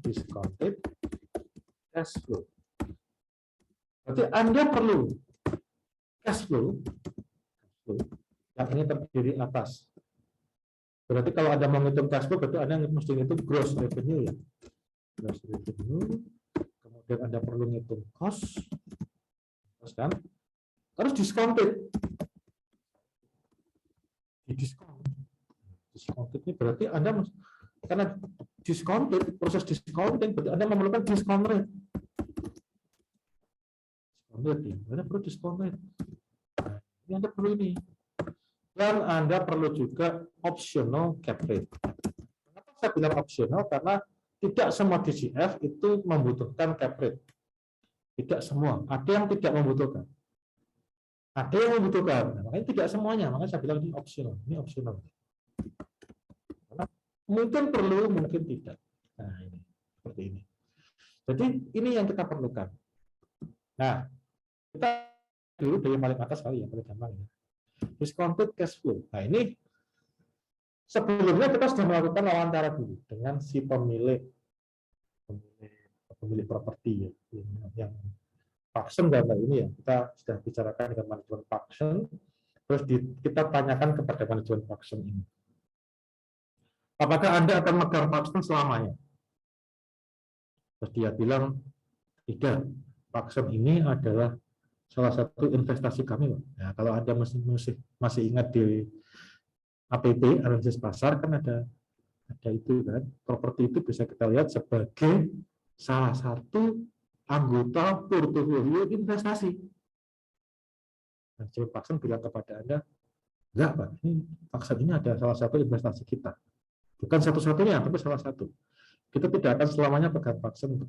Discounted cash flow. Berarti Anda perlu cash flow yang ini terdiri atas. Berarti kalau Anda mau ngitung cash flow, berarti Anda mesti ngitung gross revenue ya. Gross revenue. Kemudian Anda perlu ngitung cost. Kan? Terus discounted. Discounted ini berarti Anda, karena discounted, proses discounting berarti Anda memerlukan discount rate. Anda perlu discount rate. Ini Anda perlu ini. Dan Anda perlu juga optional cap rate. Kenapa saya bilang optional? Karena tidak semua DCF itu membutuhkan cap rate. Tidak semua, ada yang tidak membutuhkan. Ada yang membutuhkan, nah, makanya tidak semuanya, makanya saya bilang ini opsional. Ini opsional. Karena mungkin perlu, mungkin tidak. Nah, ini seperti ini. Jadi ini yang kita perlukan. Nah, kita dulu dari yang paling atas kali ya, paling gampang ya. Discounted cash flow. Nah, ini sebelumnya kita sudah melakukan wawancara dulu dengan si pemilik properti ya, yang function dalam ini ya. Kita sudah bicarakan dengan manajemen function, terus kita tanyakan kepada manajemen function ini. Apakah Anda akan megang function selamanya? Terus dia bilang, tidak. Function ini adalah salah satu investasi kami. Nah, kalau Anda masih ingat di APP, analisis pasar, kan ada itu kan. Properti itu bisa kita lihat sebagai salah satu anggota portofolio investasi. Nah, Paksen bilang kepada Anda, enggak Pak, ini Paksen ini ada salah satu investasi kita. Bukan satu-satunya, tapi salah satu. Kita tidak akan selamanya pegang Paksen.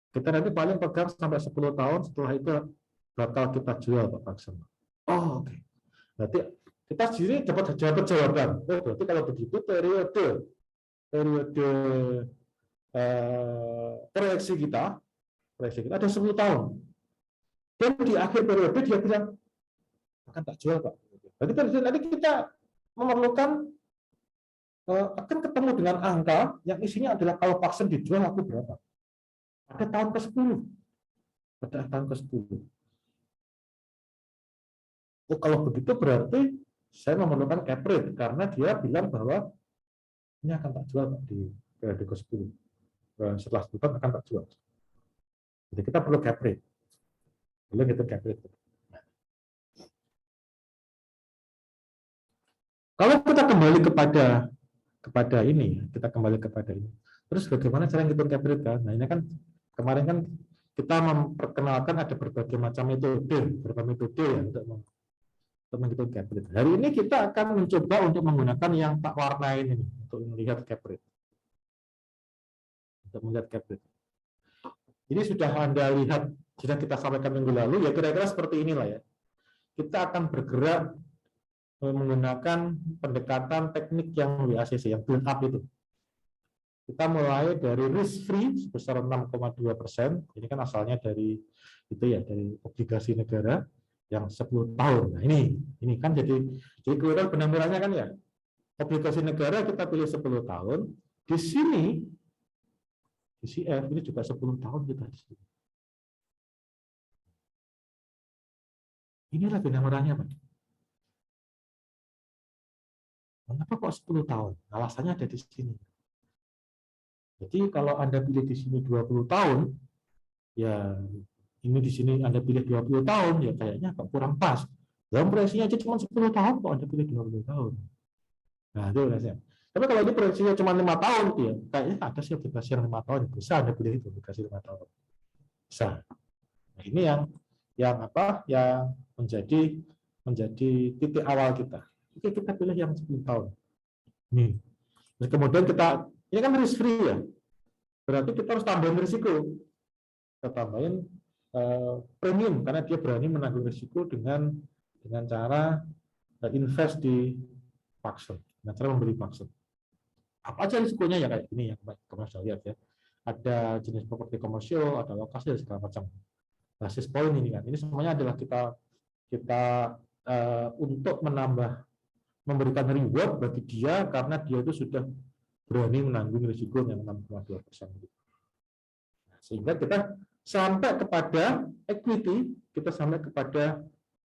Kita nanti paling pegang sampai 10 tahun, setelah itu bakal kita jual Pak Paksen. Oh, oke. Berarti kita sendiri dapat jawaban. Oh, berarti kalau begitu periode proyeksi kita ada 10 tahun. Dan di akhir periode dia bilang akan tak jual Pak. Berarti nanti kita memerlukan akan ketemu dengan angka yang isinya adalah kalau vaksin dijual aku berapa. Pada tahun ke-10. Pada tahun ke-10. Oh, kalau begitu berarti saya memerlukan cap rate karena dia bilang bahwa ini akan tak jual Pak, di periode ke-10. Setelah 10 tahun akan tak jual. Jadi kita perlu cap rate. Belum itu cap rate. Kalau kita kembali kepada ini, kita kembali kepada ini. Terus bagaimana cara ngitung cap rate kan? Nah, ini kan kemarin kan kita memperkenalkan ada berbagai macam metode, ya untuk menghitung cap rate. Hari ini kita akan mencoba untuk menggunakan yang tak warnain ini untuk melihat cap rate. Untuk melihat cap rate. Ini sudah Anda lihat, sudah kita sampaikan minggu lalu, ya kira-kira seperti inilah ya. Kita akan bergerak menggunakan pendekatan teknik yang WACC, yang build up itu. Kita mulai dari risk free sebesar 6,2%. Ini kan asalnya dari itu ya, dari obligasi negara yang 10 tahun. Nah, ini kan jadi kelihatan penampilannya kan ya. Obligasi negara kita pilih 10 tahun. Di sini DCF ini juga 10 tahun kita di sini. Inilah benang-benangnya, Pak. Kenapa kok 10 tahun? Alasannya ada di sini. Jadi kalau Anda pilih di sini 20 tahun, ya ini di sini Anda pilih 20 tahun, ya kayaknya kok kurang pas. Dalam proyeksinya aja cuma 10 tahun, kok Anda pilih 20 tahun. Nah, itu rasanya. Tapi kalau ini proyeksinya cuma 5 tahun, ya kayaknya ada sih obligasi yang 5 tahun. Bisa Anda pilih itu, obligasi 5 tahun. Bisa. Nah, ini yang menjadi titik awal kita. Oke, kita pilih yang 10 tahun. Nih. Terus kemudian ini kan risk free ya. Berarti kita harus tambahin risiko. Kita tambahin premium karena dia berani menanggung risiko dengan cara invest di vaksin, dengan cara membeli vaksin. Apa aja risikonya ya kayak ini yang kemarin saya lihat ya. Ada jenis properti komersial, ada lokasi dan segala macam. Basis poin ini kan. Ini semuanya adalah kita untuk memberikan reward bagi dia karena dia itu sudah berani menanggung risiko yang 6,2%. Sehingga kita sampai kepada equity, kita sampai kepada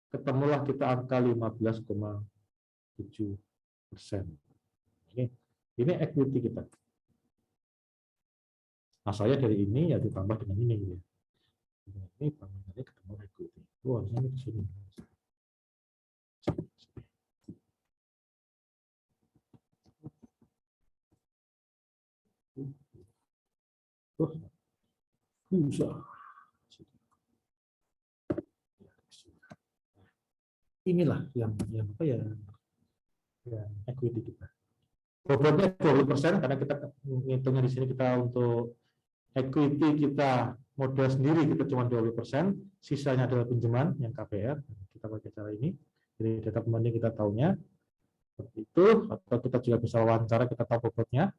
ketemulah kita angka 15,7%. Ini equity kita. Asalnya dari ini ya ditambah dengan ini gitu ya. Ini bangunannya ketemu equity. Wah, ini di sini. Bisa. Inilah yang apa ya? Yang equity kita. Bobotnya 20% karena kita ngitungnya di sini kita untuk equity kita modal sendiri kita cuma 20%, sisanya adalah pinjaman yang KPR. Kita pakai cara ini. Jadi data pembanding kita tahunya seperti itu, atau kita juga bisa wawancara, kita tahu bobotnya,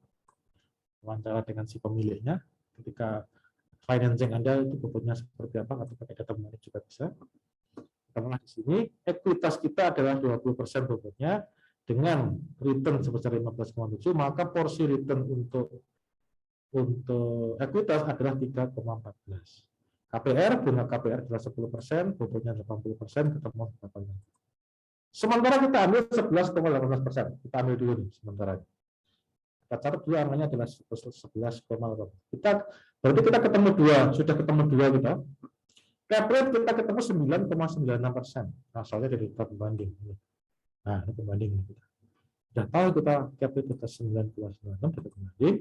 wawancara dengan si pemiliknya. Ketika financing Anda itu bobotnya seperti apa, atau pakai data pembanding juga bisa. Karena di sini ekuitas kita adalah 20% bobotnya dengan return sebesar 15,7, maka porsi return untuk ekuitas adalah 3,14. KPR, bunga KPR adalah 10%, bobotnya 80%, ketemu 8. Sementara kita ambil 11,18%. Kita ambil dulu nih sementara. Kita catat dulu angkanya adalah 11,18. Berarti kita ketemu 2, sudah ketemu 2 kita. Cap rate kita ketemu 9,96%. Asalnya dari kita pembanding. Nah, ini pembanding kita. Sudah tahu kita cap rate kita 9,96, kita pembanding.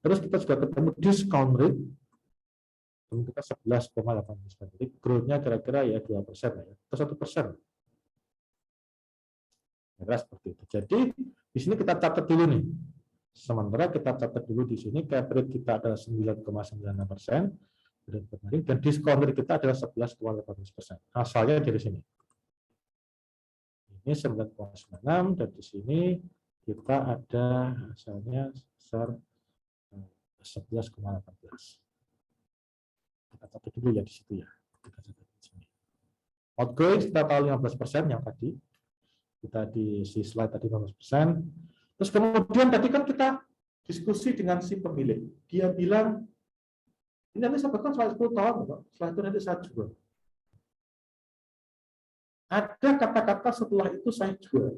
Terus kita juga ketemu discount rate. Kita 11,8%. Jadi growth-nya kira-kira ya 2% ya, atau 1%. Kira seperti itu. Jadi di sini kita catat dulu nih. Sementara kita catat dulu di sini cap rate kita adalah 9,96%. Dan diskon rate kita adalah 11,18%. Asalnya dari sini. Ini 9,96 dan di sini kita ada asalnya sebesar 11,18. Kita catat dulu ya di situ ya. Kita catat di sini. Outgoing kita tahu 15% yang tadi. Kita di slide tadi 15%. Terus kemudian tadi kan kita diskusi dengan si pemilik. Dia bilang, ini nanti saya bahkan selama 10 tahun, setelah itu nanti saya jual. Ada kata-kata setelah itu saya jual.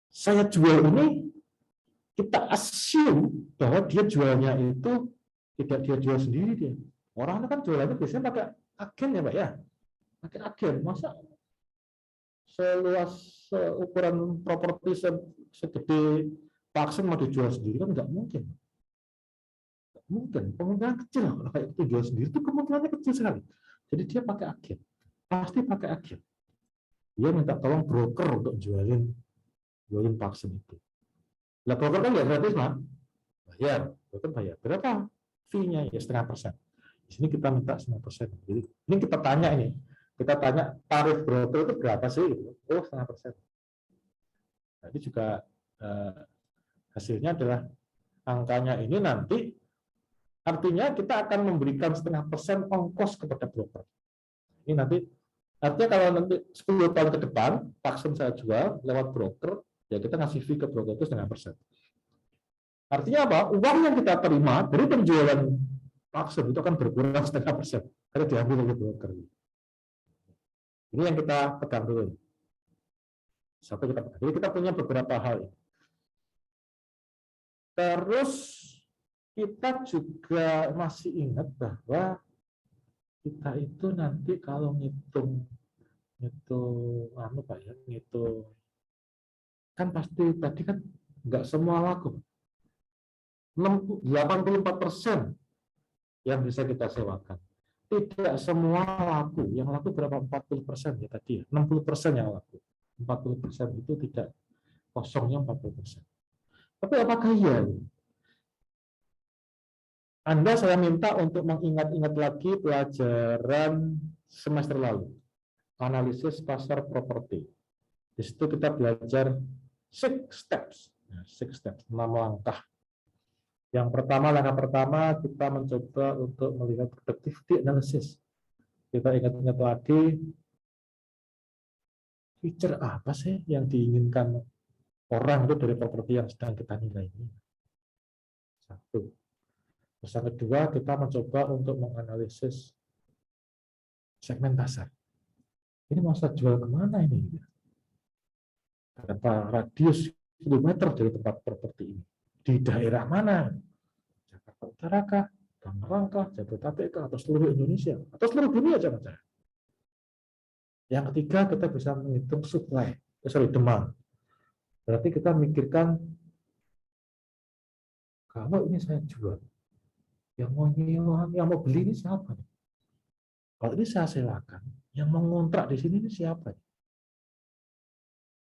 Saya jual ini, kita assume bahwa dia jualnya itu tidak dia jual sendiri dia. Orang kan jualannya biasanya pakai agen ya Pak ya. Pakai agen, masa seluas ukuran properti segede Paksen mau dijual sendiri kan nggak mungkin. Nggak mungkin, kemungkinan kecil kalau kayak itu jual sendiri itu kemungkinannya kecil sekali. Jadi dia pakai agen, pasti pakai agen. Dia minta tolong broker untuk jualin Paksen itu. Lah broker kan nggak gratis mah, bayar, broker bayar. Berapa fee-nya? Ya 0,5%. Di sini kita minta 0,5%. Jadi ini kita tanya ini. Kita tanya tarif broker itu berapa sih? Oh 0,5%. Jadi juga hasilnya adalah angkanya ini nanti artinya kita akan memberikan 0,5% ongkos kepada broker. Ini nanti artinya kalau nanti 10 tahun ke depan Paksen saya jual lewat broker, ya kita ngasih fee ke broker itu 0,5%. Artinya apa? Uang yang kita terima dari penjualan Paksen itu akan berkurang 0,5% karena diambil oleh broker. Ini yang kita pegang dulu. Satu kita pegang. Jadi kita punya beberapa hal ini. Terus kita juga masih ingat bahwa kita itu nanti kalau ngitung kan pasti tadi kan nggak semua laku. 84% yang bisa kita sewakan. Tidak semua laku. Yang laku berapa? 40% ya tadi. 60% yang laku. 40% itu tidak kosongnya 40%. Tapi apakah iya? Anda saya minta untuk mengingat-ingat lagi pelajaran semester lalu. Analisis pasar properti. Di situ kita belajar 6 steps. 6 steps, 6 langkah. Yang pertama, langkah pertama kita mencoba untuk melihat productivity analysis. Kita ingat-ingat lagi feature apa sih yang diinginkan orang itu dari properti yang sedang kita nilai ini. Satu. Terus yang kedua, kita mencoba untuk menganalisis segmen pasar. Ini mau saya jual kemana ini? Berapa radius kilometer dari tempat properti ini? Di daerah mana? Jakarta Utara kah? Tangerang kah? Jabodetabek kah? Atau seluruh Indonesia? Atau seluruh dunia jangan-jangan? Yang ketiga, kita bisa menghitung demand. Berarti kita mikirkan, kalau ini saya jual, yang mau nyewa, yang mau beli ini siapa? Kalau ini saya sewakan, yang mau ngontrak di sini ini siapa?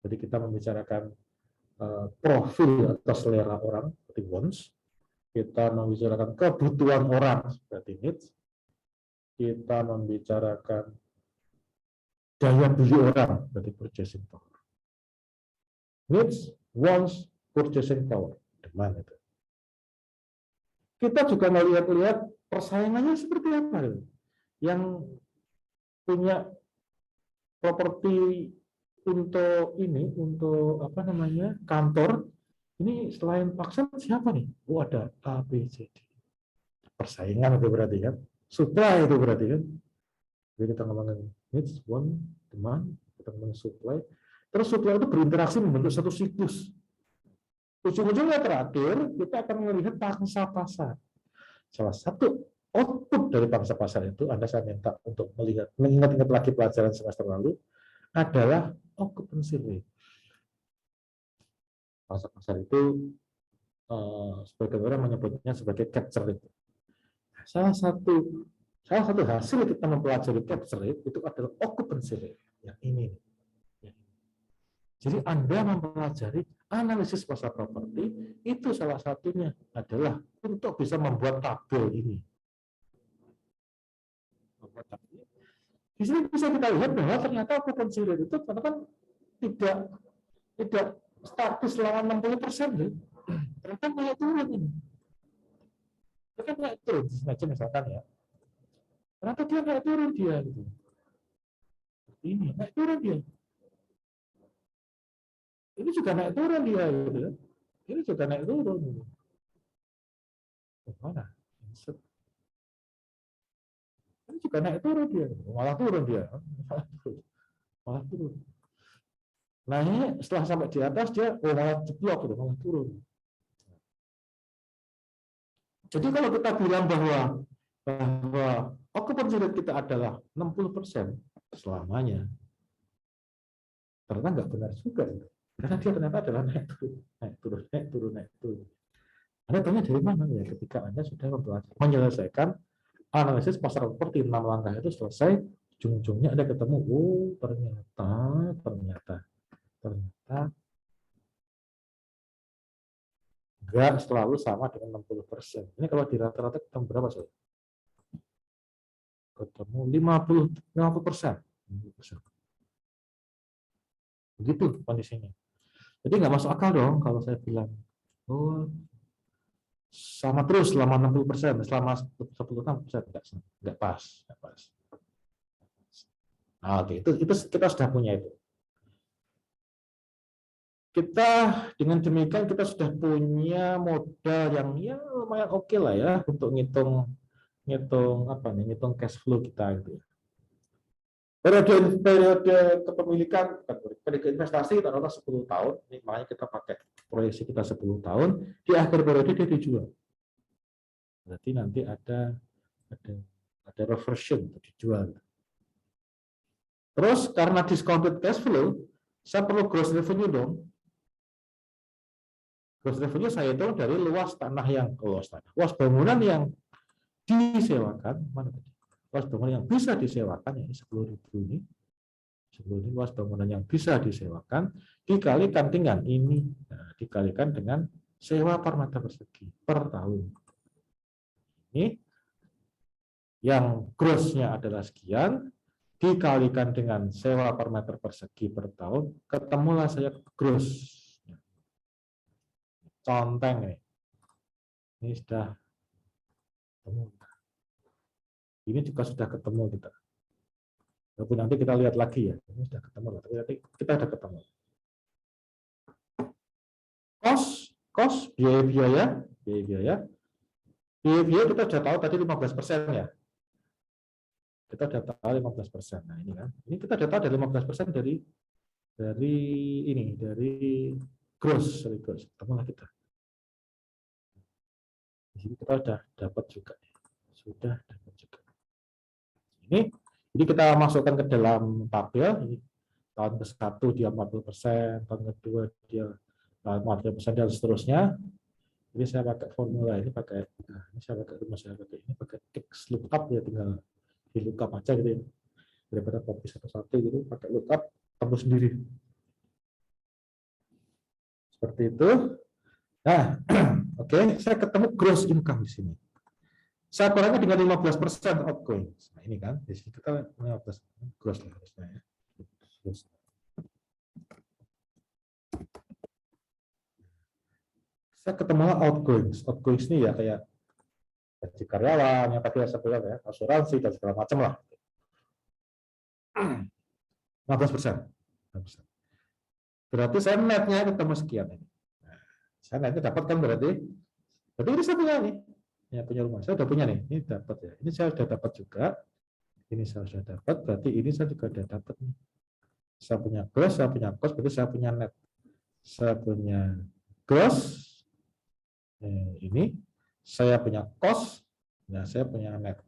Jadi kita membicarakan profil atau selera orang, seperti wants. Kita membicarakan kebutuhan orang, seperti needs. Kita membicarakan daya beli orang, berarti purchasing power. Needs, wants, purchasing power, demand itu. Kita juga melihat persaingannya seperti apa. Yang punya properti untuk ini, untuk apa namanya, kantor, ini selain Paksan siapa nih? Oh, ada A, B, C, D. Persaingan itu berarti kan. Supply itu berarti kan. Jadi kita ngomongin needs, want, demand, kita ngomongin supply. Terus supply itu berinteraksi membentuk satu siklus. Ujung-ujungnya terakhir, kita akan melihat pangsa pasar. Salah satu output dari pangsa pasar itu, saya minta untuk melihat, mengingat-ingat lagi pelajaran semester lalu, adalah occupancy rate. Pangsa pasar itu sebagian orang menyebutnya sebagai capture rate. Salah satu hasil kita mempelajari capture rate itu adalah occupancy rate. Yang ini. Jadi Anda mempelajari analisis pasar properti, itu salah satunya adalah untuk bisa membuat tabel ini. Di sini bisa kita lihat bahwa ternyata occupancy rate itu kan tidak statis selama 60%. Ternyata naik turun ini. Ternyata naik turun, misalkan ya. Ternyata dia naik turun dia gitu. Ini naik turun dia. Ini juga naik turun dia gitu ya. Ini juga naik turun. Gitu. Mana? Ini juga naik turun dia. Malah turun dia. Malah turun. Nah ini setelah sampai di atas dia malah jeblok gitu, malah turun. Jadi kalau kita bilang bahwa occupancy rate kita adalah 60% selamanya, ternyata nggak benar juga. Karena dia ternyata adalah naik turun. Anda tanya dari mana ya? Ketika Anda sudah menyelesaikan analisis pasar properti 6 langkah itu selesai, ujung-ujungnya Anda ketemu, oh ternyata nggak selalu sama dengan 60%. Ini kalau di rata-rata ketemu berapa soal? Ketemu 50%. Begitu kondisinya. Jadi nggak masuk akal dong kalau saya bilang, oh sama terus selama 60%, selama 10% nggak pas. Nah, oke, itu kita sudah punya itu. Kita dengan demikian kita sudah punya modal yang ya lumayan oke lah ya untuk ngitung cash flow kita gitu. Periode kepemilikan, periode investasi rata-rata 10 tahun, ini makanya kita pakai proyeksi kita 10 tahun, di akhir periode dia dijual. Berarti nanti ada reversion dijual. Terus karena discounted cash flow, saya perlu gross revenue dong. Gross revenue saya itu dari luas bangunan yang disewakan, mana tadi? Luas bangunan yang bisa disewakan, ya 10.000 ini. 10 ini luas bangunan yang bisa disewakan, dikalikan dengan ini, dikalikan dengan sewa per meter persegi per tahun. Ini yang gross-nya adalah sekian, dikalikan dengan sewa per meter persegi per tahun, ketemulah saya gross. Conteng ini. Ini sudah ketemu. Ini juga sudah ketemu kita. Tapi nanti kita lihat lagi ya. Ini sudah ketemu. Tapi nanti kita sudah ketemu. Cost, biaya kita sudah tahu tadi 15% ya. Kita sudah tahu 15%. Nah ini kan. Ini kita sudah tahu dari 15% dari gross. Ketemulah kita. Di sini kita sudah dapat juga. Ini kita masukkan ke dalam tabel. Ini tahun ke-1 dia 40%, tahun ke-2 dia 40% dan seterusnya. Jadi saya pakai formula ini saya pakai X lookup ya, tinggal di lookup aja gitu ya. Daripada copy satu-satu gitu, pakai lookup tembus sendiri. Seperti itu. Nah, oke, saya ketemu gross income di sini. Saya kurangi dengan 15% outgoing. Nah, ini kan, di sini kita 15 gross lah harusnya ya. Gross. Saya ketemu outgoing. Outgoing ini ya kayak gaji karyawan, yang tadi saya bilang ya, asuransi dan segala macam lah. 15%. Berarti saya netnya ketemu sekian ini. Nah, saya netnya dapat kan berarti ini saya punya nih. Ya, punya rumah. Saya udah punya nih. Ini dapat ya. Ini saya sudah dapat juga. Ini saya sudah dapat. Berarti ini saya juga sudah dapat nih. Saya punya gross, saya punya cost, berarti saya punya net. Saya punya gross. Ini. Saya punya cost. Nah, saya punya net.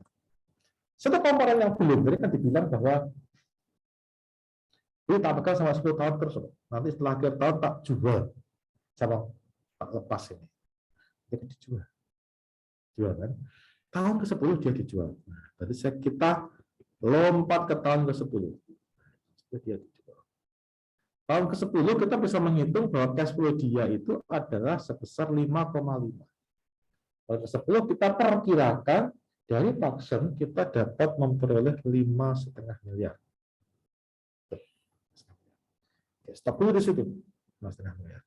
Satu komponen yang belum. Jadi kan dibilang bahwa ini tak pegang sama 10 tahun terus. Nanti setelah akhir tahun tak jual. Sama tak lepas ini. Jadi dijual. Jual kan? Tahun ke-10 dia dijual. Nah, berarti kita lompat ke tahun ke-10. Dia dijual. Tahun ke-10 kita bisa menghitung bahwa cash flow dia itu adalah sebesar 5,5. Tahun ke-10 kita perkirakan dari Paxson kita dapat memperoleh 5,5 miliar. Stop dulu di situ. 5,5 miliar.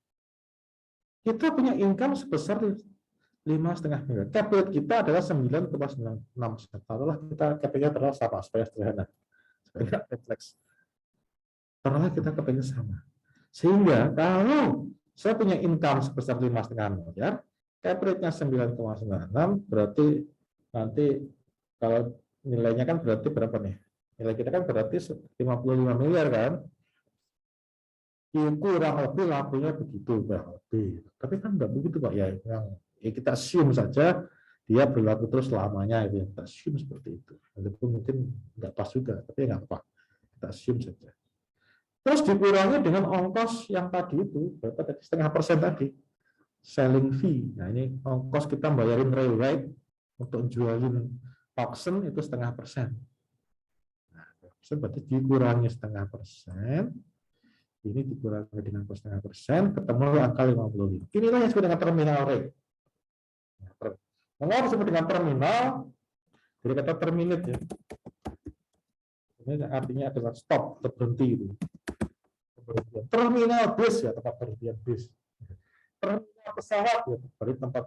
Kita punya income sebesar 5,5 miliar. Capital kita adalah 9,96%. Taruhlah kita capitalnya adalah sama supaya sederhana, supaya tidak kompleks. Taruhlah kita capitalnya sama. Sehingga kalau saya punya income sebesar 5,5 miliar, capitalnya 9,96, berarti nanti kalau nilainya kan berarti berapa nih? Nilai kita kan berarti 55 miliar kan? Kurang lebih lakunya begitu, kurang lebih. Tapi kan enggak begitu Pak ya. Ya kita assume saja dia berlaku terus selamanya, ya. Kita assume seperti itu. Walaupun mungkin nggak pas juga, tapi nggak apa. Kita assume saja. Terus dikurangi dengan ongkos yang tadi itu, berapa tadi? 0,5% tadi. Selling fee. Nah ini ongkos kita bayarin railway untuk jualin Paxson itu 0,5%. Nah, berarti dikurangi 0,5%. Ini dikurangi dengan 0,5%, ketemu angka 55. Inilah yang disebut dengan terminal rate. Mengapa disebut dengan terminal? Jadi kata terminate ya. Ini artinya adalah stop atau berhenti itu. Terminal bis ya, tempat berhentian bis. Terminal pesawat ya, berarti tempat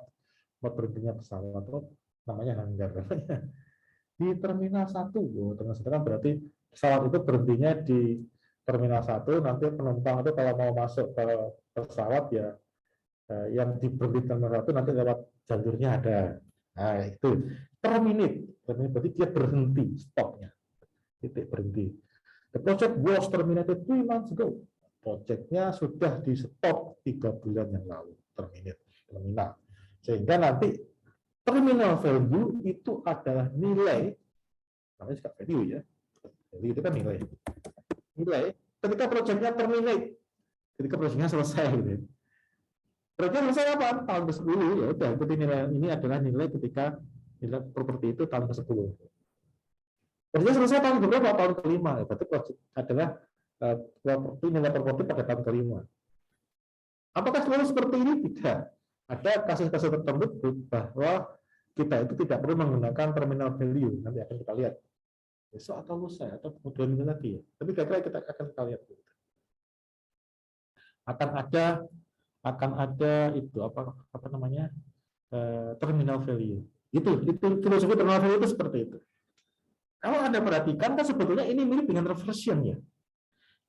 berhentinya pesawat itu namanya hanggar. Di terminal 1, terminal 1 kan berarti pesawat itu berhentinya di Terminal 1, nanti penumpang itu kalau mau masuk ke pesawat ya yang diberhenti Terminal 1 nanti lewat jalurnya ada. Nah, itu terminate. Berarti dia berhenti, stopnya. Titik berhenti. The project was terminated 3 months ago. Projectnya sudah di stop 3 bulan yang lalu. Terminal. Sehingga nanti terminal value itu adalah nilai, namanya juga value ya. Value itu kan nilai ketika proyeknya terminate, ketika proyeknya selesai gitu. Proyeknya selesai apa? Tahun ke-10 ya udah, berarti nilai ini adalah nilai ketika nilai properti itu tahun ke-10. Proyeknya selesai tahun ke-berapa? Tahun ke-5 ya, berarti proyek adalah nilai properti pada tahun ke-5. Apakah selalu seperti ini? Tidak. Ada kasus-kasus tertentu bahwa kita itu tidak perlu menggunakan terminal value, nanti akan kita lihat. Besok atau lusa atau kemudian minggu lagi ya. Tapi kira-kira kita akan lihat. Akan ada itu apa namanya terminal value. Itu filosofi terminal value itu seperti itu. Kalau Anda perhatikan kan sebetulnya ini mirip dengan reversion ya.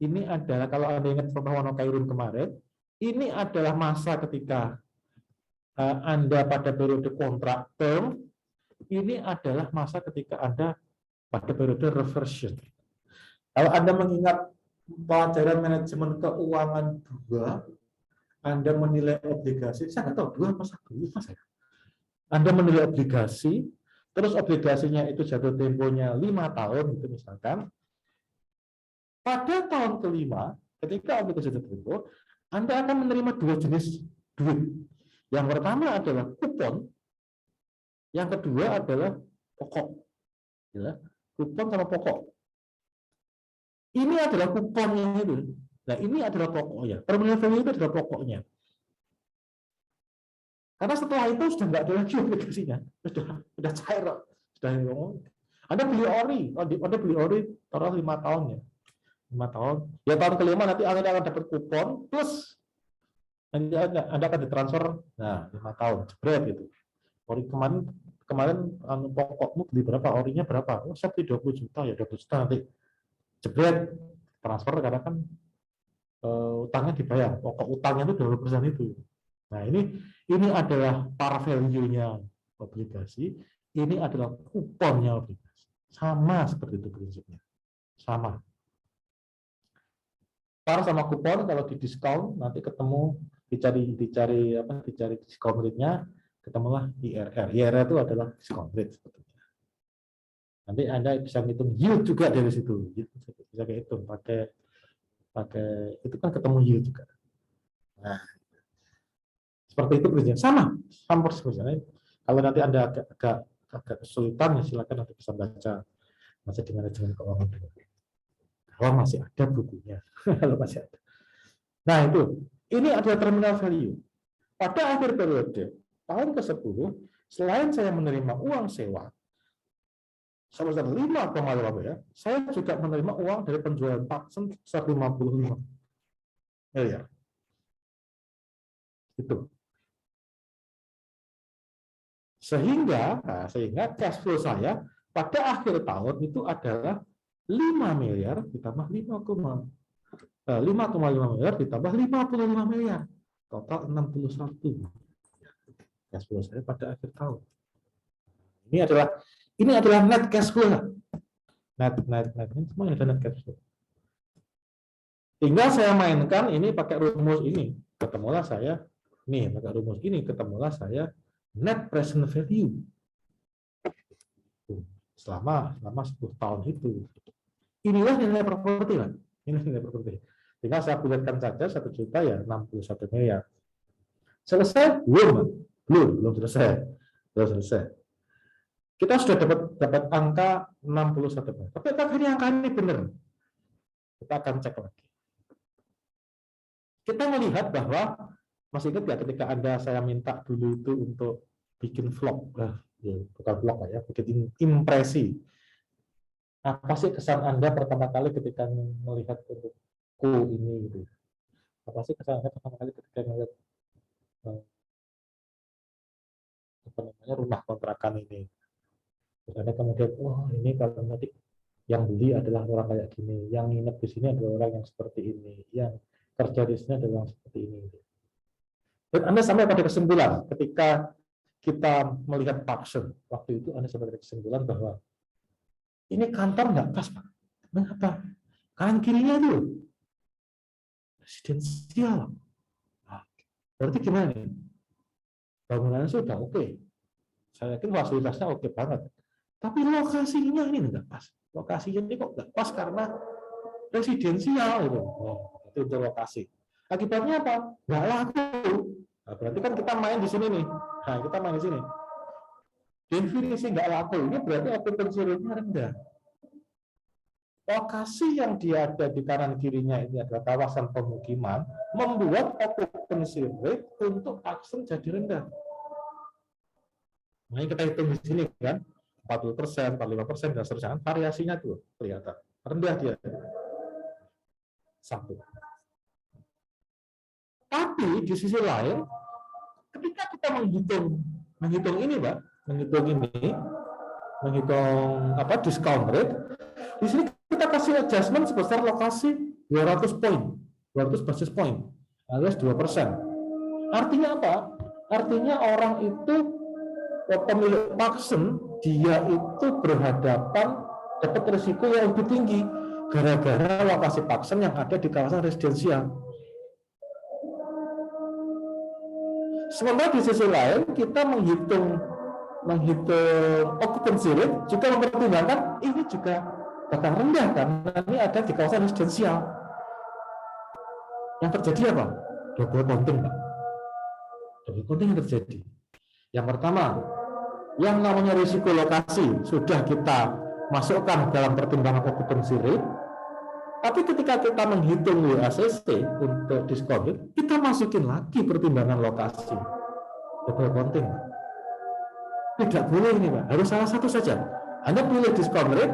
Ini adalah kalau Anda ingat contoh Wano Kairun kemarin, ini adalah masa ketika Anda pada periode kontrak term, ini adalah masa ketika Anda pada periode reversion. Kalau Anda mengingat pelajaran manajemen keuangan 2, Anda menilai obligasi, saya nggak tahu 2 apa 1, saya. Anda menilai obligasi, terus obligasinya itu jatuh temponya 5 tahun, itu misalkan. Pada tahun ke-5, ketika obligasi jatuh tempo, Anda akan menerima 2 jenis duit. Yang pertama adalah kupon, yang kedua adalah pokok. Ya. Kupon sama pokok. Ini adalah kuponnya itu. Nah, ini adalah pokoknya. Terminal value itu adalah pokoknya. Karena setelah itu sudah nggak ada lagi obligasinya, sudah cair, sudah ngomong. Anda beli ori, taruh 5 tahun ya, 5 tahun. Ya tahun kelima nanti Anda akan dapat kupon plus nanti Anda akan ditransfer, nah 5 tahun, jebret gitu. Ori kemarin pokokmu beli berapa, orinya berapa? Oh, saya beli 20 juta ya, 20 juta nanti jebret transfer karena kan utangnya dibayar, pokok utangnya itu 20% itu. Nah, ini adalah par value-nya obligasi, ini adalah kuponnya obligasi. Sama seperti itu prinsipnya. Sama. Par sama kupon kalau di diskon nanti ketemu dicari diskon rate-nya, ketemulah IRR. IRR itu adalah diskon rate sebetulnya. Nanti Anda bisa ngitung yield juga dari situ. Bisa hitung pakai itu kan ketemu yield juga. Nah, seperti itu prinsipnya. Sama persis. Kalau nanti Anda agak kesulitan, ya silakan nanti bisa baca di manajemen keuangan. Kalau masih ada bukunya, kalau masih ada. Nah ini adalah terminal value. Pada akhir periode tahun ke-10, selain saya menerima uang sewa sebesar 5,5 miliar, saya juga menerima uang dari penjualan vaksin sebesar 55 miliar. Itu. Sehingga cash flow saya pada akhir tahun itu adalah 5 miliar ditambah 5,5 miliar ditambah 55 miliar. Total 61. Cash flow saya pada akhir tahun. Ini adalah net cash flow. Net semua ada net cash flow. Tinggal saya mainkan ini pakai rumus ini, ketemulah saya net present value selama 10 tahun itu. Inilah nilai properti lah. Ini nilai properti. Tinggal saya bulatkan saja 1 juta ya 61 miliar. Selesai? Belum selesai. Kita sudah dapat angka 61 miliar. Tapi apakah ini angka ini benar? Kita akan cek lagi. Kita melihat bahwa, masih ingat ya ketika saya minta dulu itu untuk bikin vlog, bukan vlog ya, bikin impresi. Apa sih kesan Anda pertama kali ketika melihat buku ini gitu? Apa sih kesan Anda pertama kali ketika melihat rumah kontrakan ini? Terus Anda kemudian, ini kalau nanti yang beli adalah orang kayak gini, yang nginep di sini adalah orang yang seperti ini, yang kerja di sini adalah seperti ini. Dan Anda sampai pada kesimpulan ketika kita melihat Parkson waktu itu, Anda sampai pada kesimpulan bahwa ini kantor nggak pas, Pak. Mengapa? Kanan kirinya itu residensial. Nah, berarti gimana nih? Bangunannya sudah oke. Saya yakin fasilitasnya oke banget. Tapi lokasinya ini nggak pas. Lokasinya ini kok nggak pas karena residensial itu. Itu untuk lokasi. Akibatnya apa? Nggak laku. Nah, berarti kan kita main di sini nih. Nah, kita main di sini. Definisi nggak laku ini berarti occupancy rate-nya rendah. Lokasi yang dia ada di kanan kirinya ini adalah kawasan pemukiman, membuat occupancy rate untuk Parkson jadi rendah. Nah, kita hitung di sini kan, 40%, 45%, dan seterusnya. Variasinya tuh kelihatan rendah dia. Satu. Tapi di sisi lain, ketika kita menghitung ini, Pak, menghitung discount rate, di sini kita kasih adjustment sebesar lokasi 200 basis point, alias 2%. Artinya apa? Artinya orang itu, pemilik Parkson, dia itu berhadapan dapat risiko yang lebih tinggi gara-gara lokasi Parkson yang ada di kawasan residensial. Sementara di sisi lain kita menghitung occupancy rate juga mempertimbangkan ini juga bakal rendah karena ini ada di kawasan residensial. Yang terjadi apa? Double counting, Pak. Double counting yang terjadi. Yang pertama, yang namanya risiko lokasi sudah kita masukkan dalam pertimbangan occupancy rate. Tapi ketika kita menghitung WACC untuk diskon, kita masukin lagi pertimbangan lokasi. double counting. Tidak boleh ini Pak, harus salah satu saja. Anda pilih discount rate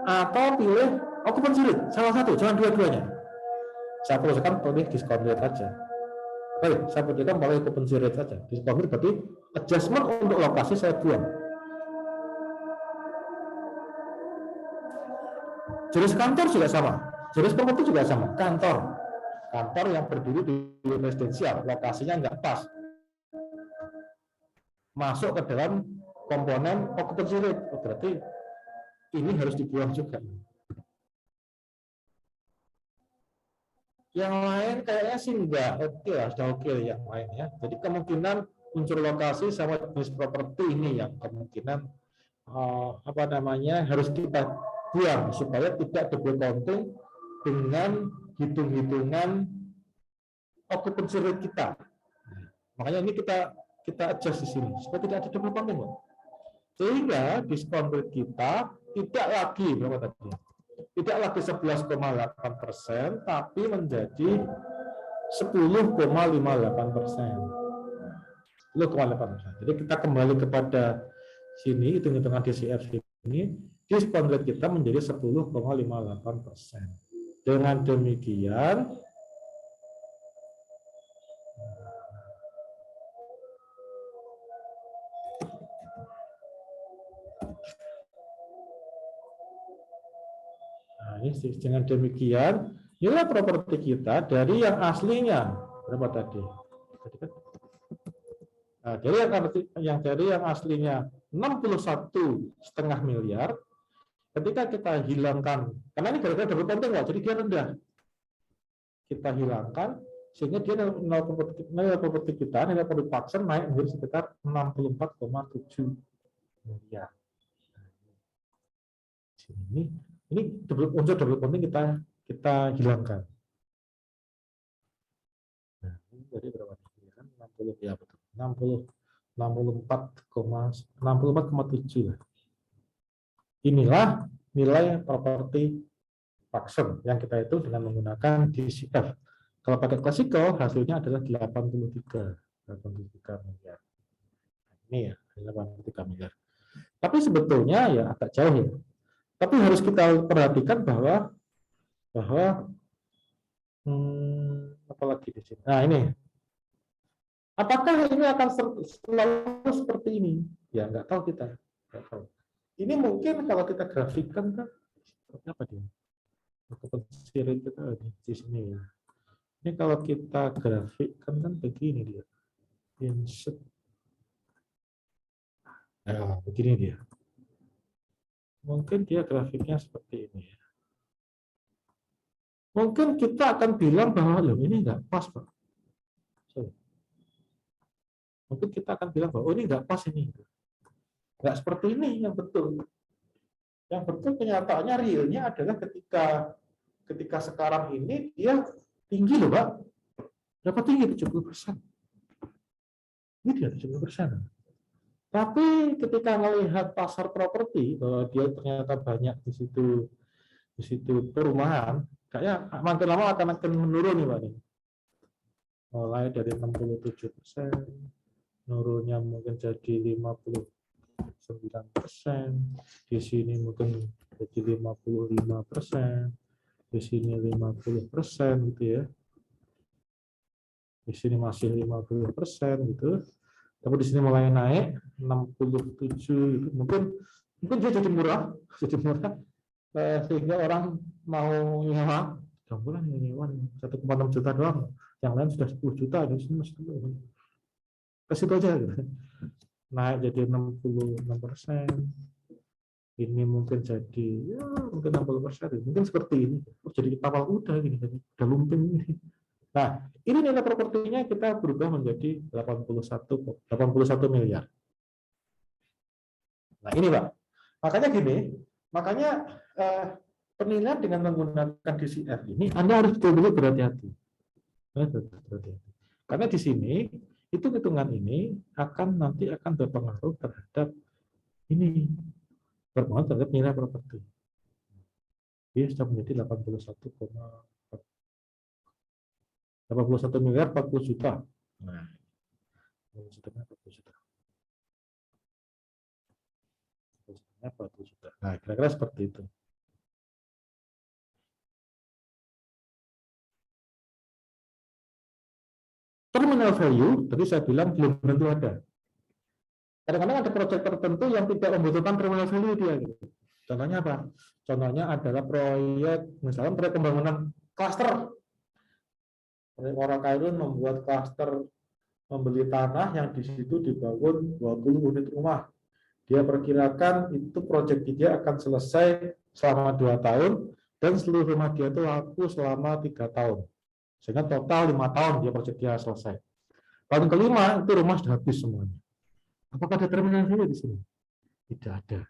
atau pilih occupancy rate, salah satu, jangan dua-duanya. Saya perlukan pilih discount rate saja. Baik, saya perlukan pilih occupancy rate saja. Discount rate berarti adjustment untuk lokasi saya buang. Jenis kantor juga sama, jenis properti juga sama. Kantor yang berdiri di residensial, lokasinya nggak pas, masuk ke dalam komponen occupancy rate, berarti ini harus dibuang juga. Yang lain kayaknya sih enggak, oke lah, sudah oke yang lain ya. Jadi kemungkinan unsur lokasi sama jenis properti ini yang kemungkinan harus kita buang supaya tidak double counting dengan hitung-hitungan occupancy rate kita. Makanya ini kita adjust di sini supaya tidak ada double counting, sehingga diskon rate kita tidak lagi berapa tadi? Tidak lagi 11,8%, tapi menjadi 10,58%. 10,8%. Jadi kita kembali kepada sini, hitung-hitungan DCF ini, diskon rate kita menjadi 10,58%. Dengan demikian, dengan demikian nilai properti kita dari yang aslinya berapa tadi? Nah, dari yang aslinya 61,5 miliar, ketika kita hilangkan, karena ini gara-gara double counting, jadi dia rendah, kita hilangkan sehingga dia nilai properti kita, nilai properti Paxson naik menjadi sekitar 64,7 miliar. Ini unsur double counting kita hilangkan. Nah, ini jadi berapa? 60 ya betul. 64,7 lah. Inilah nilai properti Paxson yang kita hitung dengan menggunakan DCF. Kalau pakai classical hasilnya adalah 83 miliar. Ini ya, 83 miliar. Tapi sebetulnya ya agak jauh ya. Tapi harus kita perhatikan bahwa apalagi di sini. Nah ini, apakah ini akan selalu seperti ini? Ya nggak tahu kita. Nggak tahu. Ini mungkin kalau kita grafikkan kan seperti apa dia? Occupancy rate kita di sini ya. Ini kalau kita grafikkan kan begini dia. Insert. Nah, begini dia. Mungkin dia grafiknya seperti ini ya. Mungkin kita akan bilang bahwa ini nggak pas, Pak. Mungkin kita akan bilang bahwa ini nggak pas ini. Nggak seperti ini yang betul. Yang betul kenyataannya realnya adalah ketika sekarang ini dia tinggi loh, Pak. Berapa tinggi? 70%. Ini dia 70%. Tapi ketika melihat pasar properti bahwa dia ternyata banyak di situ perumahan, kayaknya makin lama akan menurun nih Pak. Mulai dari 67%, nurunnya mungkin jadi 59%, di sini mungkin jadi 55%, di sini 50% gitu ya. Di sini masih 50% gitu. Tapi di sini mulai naik 67 gitu. Mungkin dia jadi murah sehingga orang mau nyewa, jangan bulan nyewa 1,6 juta doang, yang lain sudah 10 juta di sini masih ke situ aja gitu. Naik jadi 66%. Ini mungkin jadi ya mungkin 60%, mungkin seperti ini. Jadi kapal udah gini, udah lumping ini. Nah, ini nilai propertinya kita berubah menjadi 81 miliar. Nah, ini Pak. Makanya penilaian dengan menggunakan DCF ini Anda harus betul-betul berhati-hati. Karena di sini hitung-hitungan ini nanti akan berpengaruh terhadap nilai properti. Dia sudah menjadi 81 miliar 40 juta. Nah, Depositonya 40 juta. Depositonya 40 juta. Nah, kira-kira seperti itu. Terminal value, tadi saya bilang belum tentu ada. Kadang-kadang ada proyek tertentu yang tidak membutuhkan terminal value dia. Gitu. Contohnya apa? Contohnya adalah proyek, misalnya proyek pembangunan klaster. Proyek Orakairun membuat klaster membeli tanah yang di situ dibangun 20 unit rumah. Dia perkirakan itu proyek dia akan selesai selama 2 tahun dan seluruh rumah dia itu laku selama 3 tahun. Sehingga total 5 tahun dia proyek dia selesai. Tahun kelima itu rumah sudah habis semuanya. Apakah ada terminal value di sini? Tidak ada.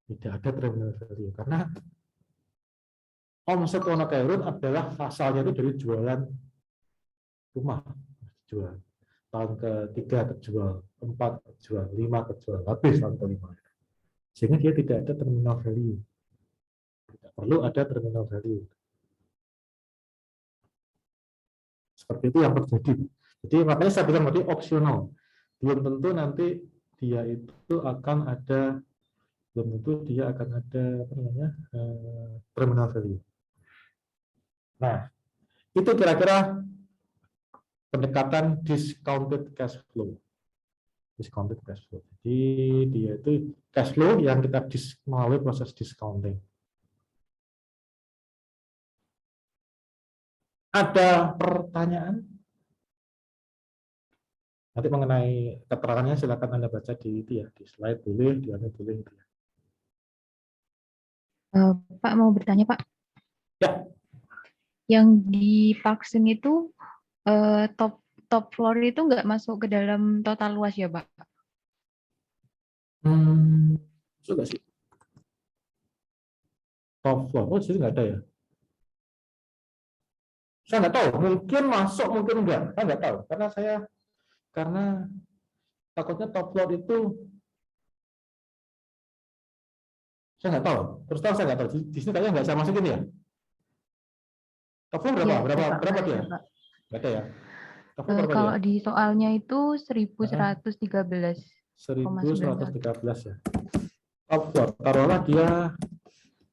Tidak ada terminal value karena omset Orakairun adalah asalnya itu dari jualan rumah, jual. Tahun ketiga terjual, 4 terjual, 5 terjual, habis tahun kelima. Sehingga dia tidak ada terminal value. Tidak perlu ada terminal value. Seperti itu yang terjadi. Jadi makanya saya bilang tadi opsional. Belum tentu nanti dia itu akan ada, belum tentu dia akan ada apa namanya, terminal value. Nah, itu kira-kira pendekatan discounted cash flow. Discounted cash flow. Jadi dia itu cash flow yang kita melalui proses discounting. Ada pertanyaan? Nanti mengenai keterangannya silakan Anda baca di itu ya, di slide boleh, di mana boleh itu ya. Pak mau bertanya Pak. Ya. Yang di Pakseng itu top floor itu nggak masuk ke dalam total luas ya Pak? Sudah sih. Top floor, oh sini nggak ada ya? Saya nggak tahu, mungkin masuk, mungkin enggak. Saya nggak tahu, karena takutnya top floor itu saya nggak tahu. Terus terang saya nggak tahu. Di sini kayaknya nggak saya masukin ya. Top floor berapa? Ya, berapa Pak, dia? ada, Pak. Nggak ada ya. Top floor berapa Kalau dia? di soalnya itu 1113,9. 1113 ya. Top floor, taruhlah dia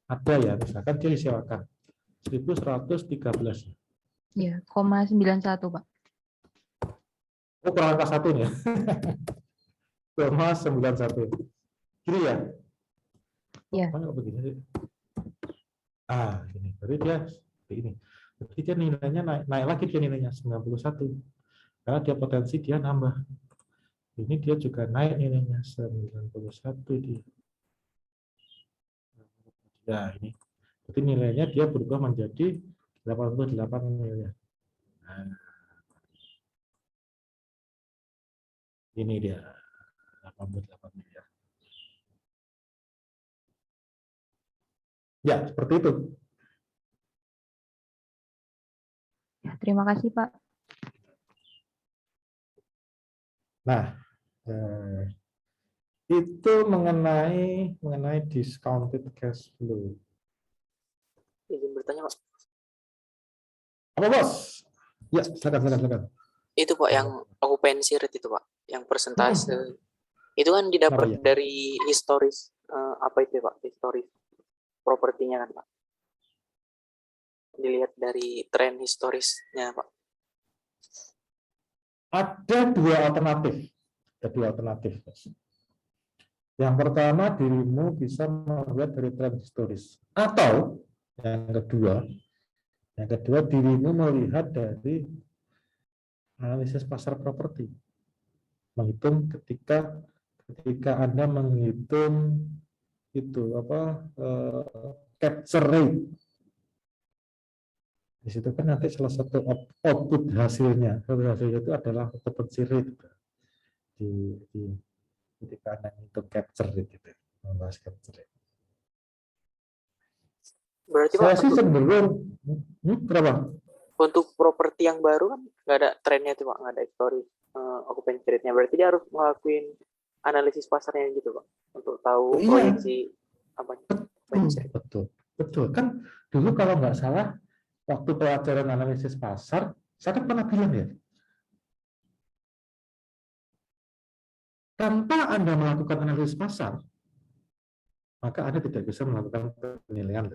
ada ya, misalkan dia disewakan 1113. Ya, 91 Pak. Oh, kurang angka 1 nih ya. 91. Gini ya? Ya. Kok begini sih? Ini. Berarti dia seperti ini. Berarti dia nilainya naik lagi dia nilainya 91. Karena dia potensi dia nambah. Ini dia juga naik nilainya 91 dia. Ya, ini. Berarti nilainya dia berubah menjadi 88 miliar. Nah, ini dia 88 miliar. Ya, seperti itu. Ya, terima kasih Pak. Nah, itu mengenai discounted cash flow. Izin bertanya Pak. Apa bos? Ya, silakan. Itu Pak yang occupancy rate itu Pak, yang persentase. Itu kan didapat ya? dari historis apa itu Pak? Historis propertinya kan Pak. Dilihat dari tren historisnya Pak. Ada dua alternatif. Yang pertama, dirimu bisa melihat dari tren historis. Atau yang kedua dirimu melihat dari analisis pasar properti. Menghitung ketika Anda menghitung itu capture rate. Di situ kan nanti salah satu output hasilnya itu adalah occupancy rate ketika Anda itu capture rate gitu, membahas capture rate. Berarti Saya Pak sih cenderung berapa? Untuk properti yang baru kan nggak ada trennya tuh Pak, nggak ada historis occupancy rate-nya. Berarti dia harus ngelakuin analisis pasarnya gitu Pak, untuk tahu proyeksi apa. Betul. Kan dulu kalau nggak salah waktu pelajaran analisis pasar, saya kan pernah bilang ya, Tanpa Anda melakukan analisis pasar, maka Anda tidak bisa melakukan penilaian.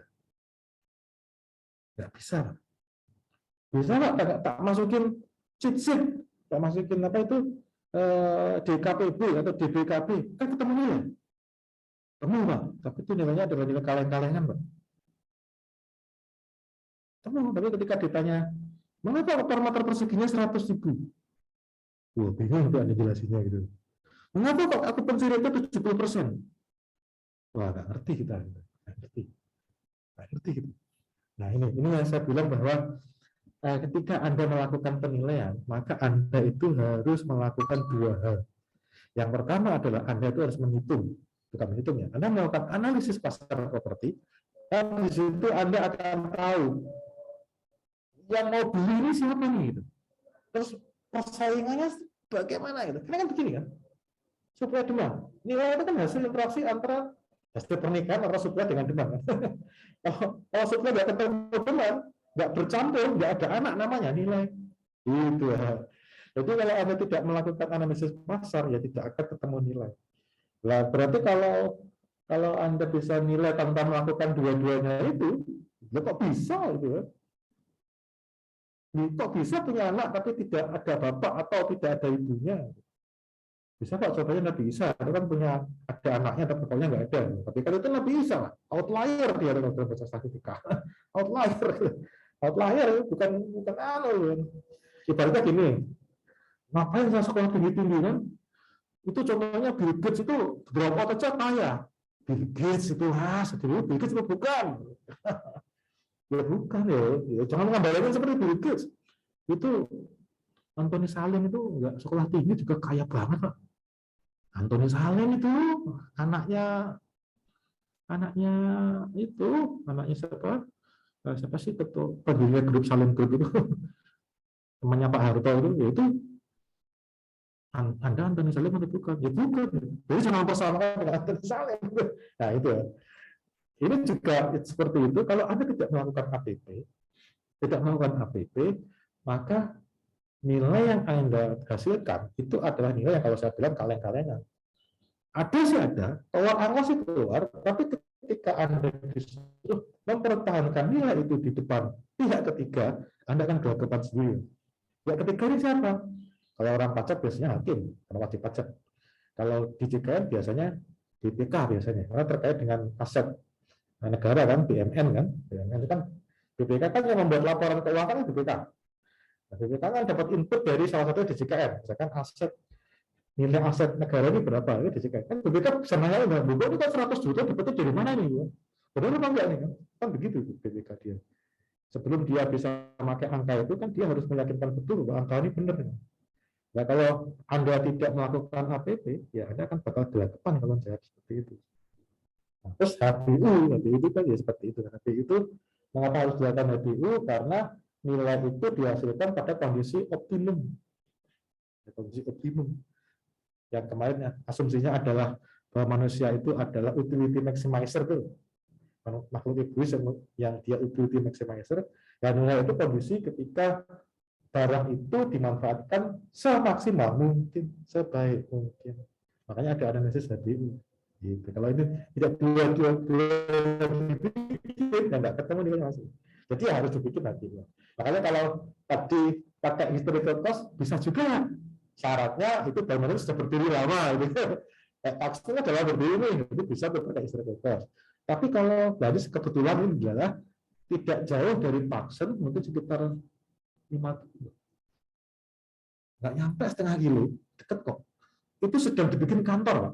Nggak bisa. Bisa nggak tak masukin cheat sheet, tak masukin apa itu DKPB atau DBKB, kan ketemu nilai. Temu, Pak. Tapi itu nilainya adalah nilai kaleng-kalengan, Pak. Temu, tapi ketika ditanya, mengapa per meter perseginya 100.000? Wah, bingung tuh Anda jelasinnya gitu. Mengapa kok aku pencuri itu 70%? Wah, nggak ngerti kita. Nggak ngerti gitu. Nah, ini yang saya bilang bahwa ketika Anda melakukan penilaian, maka Anda itu harus melakukan dua hal. Yang pertama adalah Anda itu harus menghitung, bukan menghitung ya. Anda melakukan analisis pasar properti, dan di situ Anda akan tahu yang mau beli ini siapa nih, gitu. Terus persaingannya bagaimana gitu. Karena kan begini kan, supply demand. Nilai itu kan hasil interaksi antara hasil pernikahan antara supply dengan demand. Kalau supply nggak ketemu demand, nggak bercampur, nggak ada anak namanya nilai. Gitu ya. Jadi kalau Anda tidak melakukan analisis pasar, ya tidak akan ketemu nilai. Nah, berarti kalau Anda bisa nilai tanpa melakukan dua-duanya itu, ya kok bisa gitu ya? Kok bisa punya anak tapi tidak ada bapak atau tidak ada ibunya? Bisa Pak, contohnya Nabi Isa, itu kan punya ada anaknya tapi bapaknya nggak ada. Tapi kalau itu Nabi Isa, outlier dia dalam bahasa statistika. Outlier bukan ibaratnya gini. Ngapain saya sekolah tinggi-tinggi kan? Itu contohnya Bill Gates itu drop out aja kaya. Bill Gates itu Bill Gates itu bukan. Ya bukan ya. Jangan ngambilin seperti Bill Gates. Itu Anthony Salim itu nggak sekolah tinggi juga kaya banget, Pak. Anthony Salim itu anaknya siapa? Siapa sih ketua pendirinya grup Salim Group itu? Temannya Pak Harto itu Anda Anthony Salim atau bukan? Ya bukan. Jadi jangan persamakan dengan Anthony Salim. Nah itu ya. Ini juga seperti itu. Kalau Anda tidak melakukan APP, maka nilai yang Anda hasilkan itu adalah nilai yang kalau saya bilang kaleng-kalengan. Ada sih ada, tolak angka sih keluar, tapi ketika Anda disuruh mempertahankan nilai itu di depan pihak ketiga, Anda akan gelagapan sendiri. Pihak ketiga ini siapa? Kalau orang pajak biasanya hakim, karena wajib pajak. Kalau di JKN biasanya BPK biasanya, karena terkait dengan aset negara kan, BMN kan, BMN itu kan BPK kan yang membuat laporan keuangan kan BPK. Nah, BPK kan dapat input dari salah satu DJKN, misalkan nilai aset negara ini berapa ya DJKN. Kan BPK bisa nanya, ini kan 100 juta dapatnya dari mana nih? Ya? Benar apa enggak nih? Kan begitu BPK dia. Sebelum dia bisa memakai angka itu kan dia harus meyakinkan betul bahwa angka ini benar. Nah, kalau Anda tidak melakukan APP, ya Anda akan bakal gelagapan kalau jawab seperti itu. Nah, terus HBU kan ya seperti itu. HBU itu mengapa harus dilakukan HBU? Karena nilai itu dihasilkan pada kondisi optimum. Kondisi optimum. Yang kemarin asumsinya adalah bahwa manusia itu adalah utility maximizer tuh. Makhluk egois yang dia utility maximizer. Dan nilai itu kondisi ketika barang itu dimanfaatkan semaksimal mungkin, sebaik mungkin. Makanya ada analisis HBU. Gitu. Kalau ini tidak dua dibikin, nggak ketemu nilai masuk. Jadi harus dibikin HBU. Makanya kalau tadi pakai historical cost bisa juga. Syaratnya itu bangunan sudah berdiri lama. Gitu. Aksinya adalah berdiri nih, itu bisa pakai historical cost. Tapi kalau tadi kebetulan ini adalah tidak jauh dari Paxson, mungkin sekitar 5 kilo. Nggak nyampe setengah kilo, deket kok. Itu sedang dibikin kantor, Pak.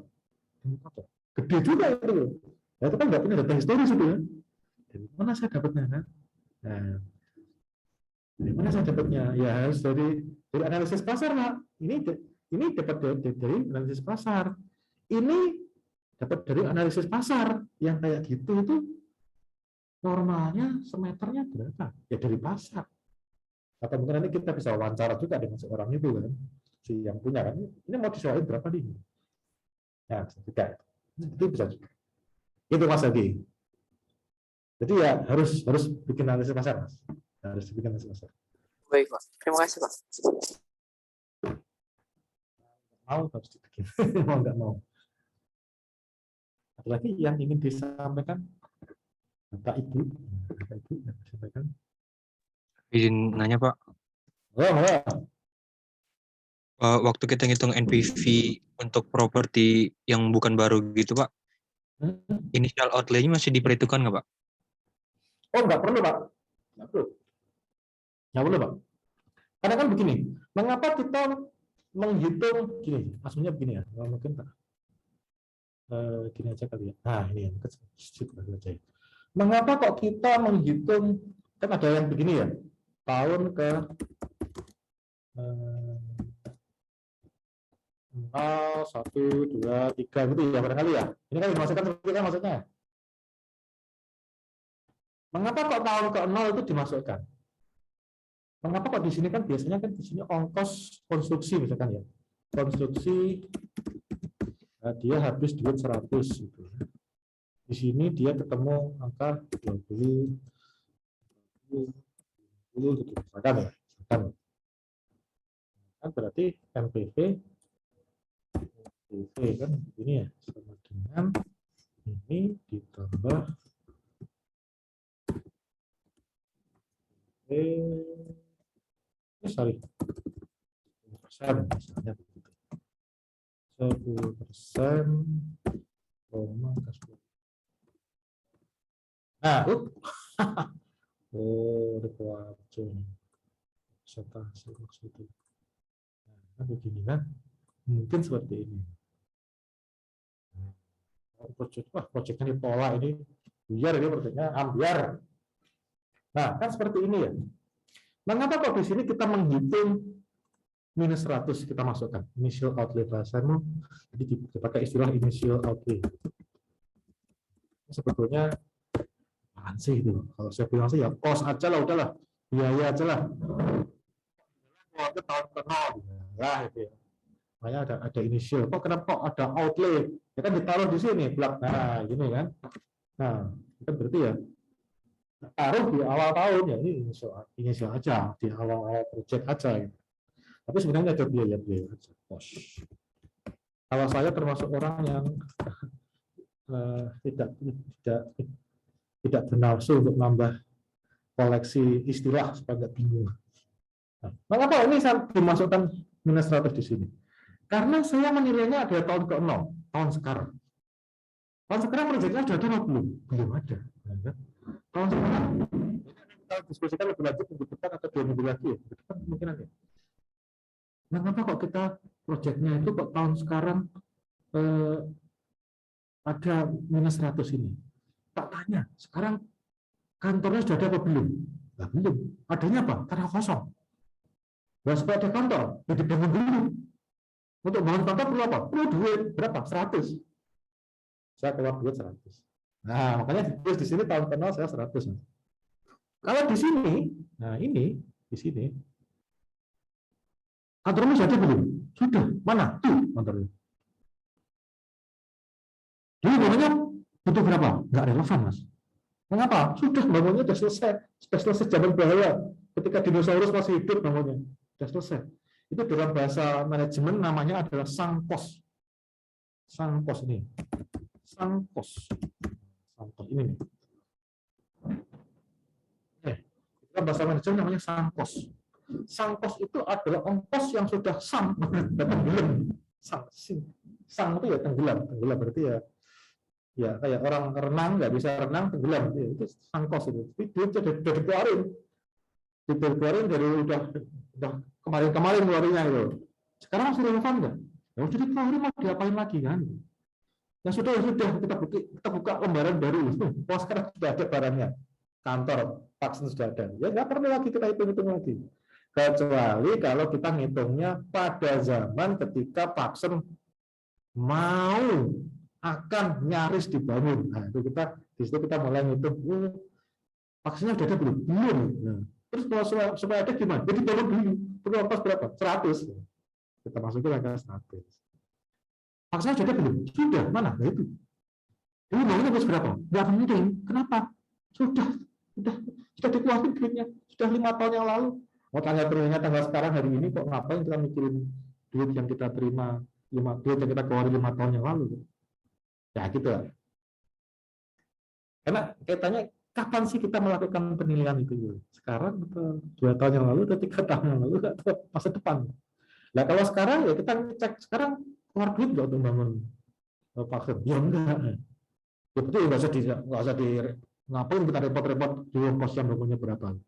Gede juga itu. Nah, itu kan nggak punya data historis itu ya. Dari mana saya dapatnya? Nah, dari mana saya dapatnya? Ya harus dari analisis pasar, Pak. Ini dapat dari analisis pasar. Ini dapat dari analisis pasar yang kayak gitu itu normalnya semeternya berapa? Ya dari pasar. Atau mungkin nanti kita bisa wawancara juga dengan seorang itu kan, si yang punya kan, ini mau disewain berapa nih? Ya, juga itu bisa juga. Itu Mas Adi. Jadi ya harus bikin analisis pasar, Mas. Harus bikin analisis pasar. Baik, Pak. Terima kasih, Pak. mau harus dibikin. Mau nggak mau. Ada lagi yang ingin disampaikan Bapak Ibu yang disampaikan. Izin nanya Pak, Oh. waktu kita ngitung NPV untuk properti yang bukan baru gitu Pak, initial outlay-nya masih diperhitungkan nggak Pak? Oh, nggak perlu, Pak. Nggak perlu. Nggak perlu, Pak. Karena kan begini, mengapa kita menghitung gini, maksudnya begini ya, mungkin Pak. Gini aja kali ya. Nah, ini yang kecil aja. Mengapa kok kita menghitung, kan ada yang begini ya, tahun ke 0, 1, 2, 3 gitu ya barangkali ya. Ini kan dimasukkan seperti itu kan maksudnya. Mengapa kok tahun ke 0 itu dimasukkan? Mengapa kok di sini kan biasanya kan di sini ongkos konstruksi misalkan ya. Konstruksi dia habis duit 100 gitu. Di sini dia ketemu angka 20 gitu misalkan ya. Misalkan. Kan berarti NPV kan ini ya sama dengan ini ditambah sorry 10% misalnya begitu 10% nah Rekoarjo presentasi maksudnya nah begini kan mungkin seperti ini. Proyeknya ditolak ini biar ini proyeknya ambiar. Nah, kan seperti ini ya. Mengapa kok di sini kita menghitung minus 100 kita masukkan initial outlay bahasanya, jadi dipakai istilah initial outlay. Sebetulnya apaan sih itu? Kalau saya bilang sih ya cost aja lah, udahlah, biaya aja lah. Ke tahun ke 0 lah itu ya. Makanya ada initial. Kok kenapa kok ada outlay? Ya kan ditaruh di sini, blak. Nah, gini kan. Nah, itu berarti ya taruh di awal tahun ya ini inisial aja di awal proyek aja. Gitu. Tapi sebenarnya ada biaya aja, cost. Kalau saya termasuk orang yang tidak bernafsu untuk nambah koleksi istilah supaya nggak bingung. Nah, mengapa ini saya dimasukkan minus 100 di sini? Karena saya menilainya ada tahun ke-0, tahun sekarang. Tahun sekarang proyeknya sudah ada belum? Belum ada. Tahun sekarang kita diskusikan lebih lanjut minggu depan atau 2 minggu lagi ya. Depan mungkin ada. Nah, kenapa kok kita proyeknya itu kok tahun sekarang ada minus 100 ini? Tak tanya, sekarang kantornya sudah ada apa belum? Nah, belum. Adanya apa? Karena kosong. Nah, supaya ada kantor, ya dibangun dulu. Untuk bangun kantor perlu apa? Perlu duit. Berapa? 100. Saya keluar duit 100. Nah, makanya ditulis di sini tahun ke-0 saya 100. Kalau di sini, nah ini, di sini. Kantornya sudah ada belum? Sudah. Mana? Tuh kantornya. Dulu bangunnya butuh berapa? Nggak relevan, Mas. Mengapa? Sudah bangunnya sudah selesai. Sudah selesai zaman bahaya. Ketika dinosaurus masih hidup bangunnya. Sudah selesai. Itu dalam bahasa manajemen namanya adalah sunk cost. Sunk cost ini. Sunk cost. Sunk cost ini nih. Dalam bahasa manajemen namanya sunk cost. Sunk cost itu adalah ongkos yang sudah sunk, tenggelam. Sunk itu ya tenggelam. Tenggelam berarti ya kayak orang renang nggak bisa renang tenggelam. Itu sunk cost itu. Itu sudah dikeluarin dari udah kemarin keluarinnya itu. Sekarang masih relevan nggak? Ya sudah dikeluarin mau diapain lagi kan? Ya sudah kita buka lembaran baru. Oh sekarang sudah ada barangnya. Kantor vaksin sudah ada. Ya nggak perlu lagi kita hitung lagi. Kecuali kalau kita ngitungnya pada zaman ketika vaksin mau akan nyaris dibangun. Nah itu di situ kita mulai ngitung. Vaksinnya sudah ada belum? Belum. Nah, terus kalau supaya ada gimana? Jadi bangun dulu. Perlu ongkos berapa? 100. Kita masukin angka 100. Vaksinnya sudah ada belum? Sudah. Mana? Nah itu. Ini bangunnya ongkos berapa? Nggak penting. Kenapa? Sudah dikeluarin duitnya. Sudah 5 tahun yang lalu. Mau tanggal terimanya tanggal sekarang hari ini kok ngapain kita mikirin duit yang kita terima dia kategori 5 tahun yang lalu. Ya gitu lah. Karena kaitannya kapan sih kita melakukan penilaian itu? Sekarang atau 2 tahun yang lalu atau 3 tahun yang lalu atau masa depan? Nah kalau sekarang ya kita cek sekarang keluar duit nggak untuk bangun vaksin? Ya enggak. Ya betul nggak usah di ngapain kita repot-repot dulu kos yang bangunnya berapa?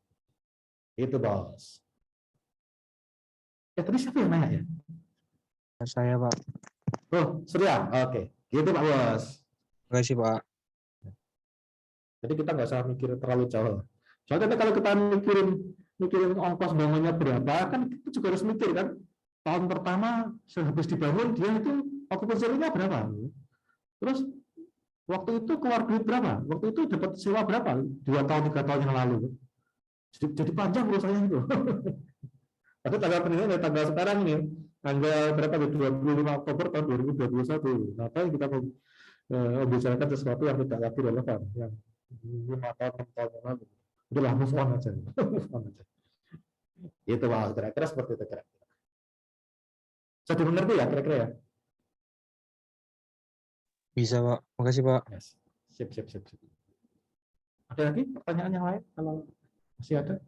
Itu bos. Ya tadi siapa yang nanya ya? Saya Pak. Oh Surya, oke. Gitu Pak Bos. Terima kasih Pak. Jadi kita nggak usah mikir terlalu jauh. Soalnya kalau kita mikirin ongkos bangunnya berapa, kan kita juga harus mikir kan. Tahun pertama sehabis dibangun dia itu okupansi rate-nya berapa? Terus waktu itu keluar duit berapa? Waktu itu dapat sewa berapa? 2 tahun 3 tahun yang lalu. Jadi panjang urusannya itu. Tapi tanggal penilaian dari tanggal sekarang nih, tanggal berapa? 25 Oktober tahun 2021. Ngapain kita membicarakan sesuatu yang tidak lagi relevan, yang 5 tahun 6 tahun yang lalu. Udahlah move on aja. Move on aja. Itu Pak, kira-kira seperti itu kira-kira. Bisa dimengerti ya kira-kira ya? Bisa Pak. Makasih Pak. Yes. Sip. Ada lagi pertanyaan yang lain kalau masih ada?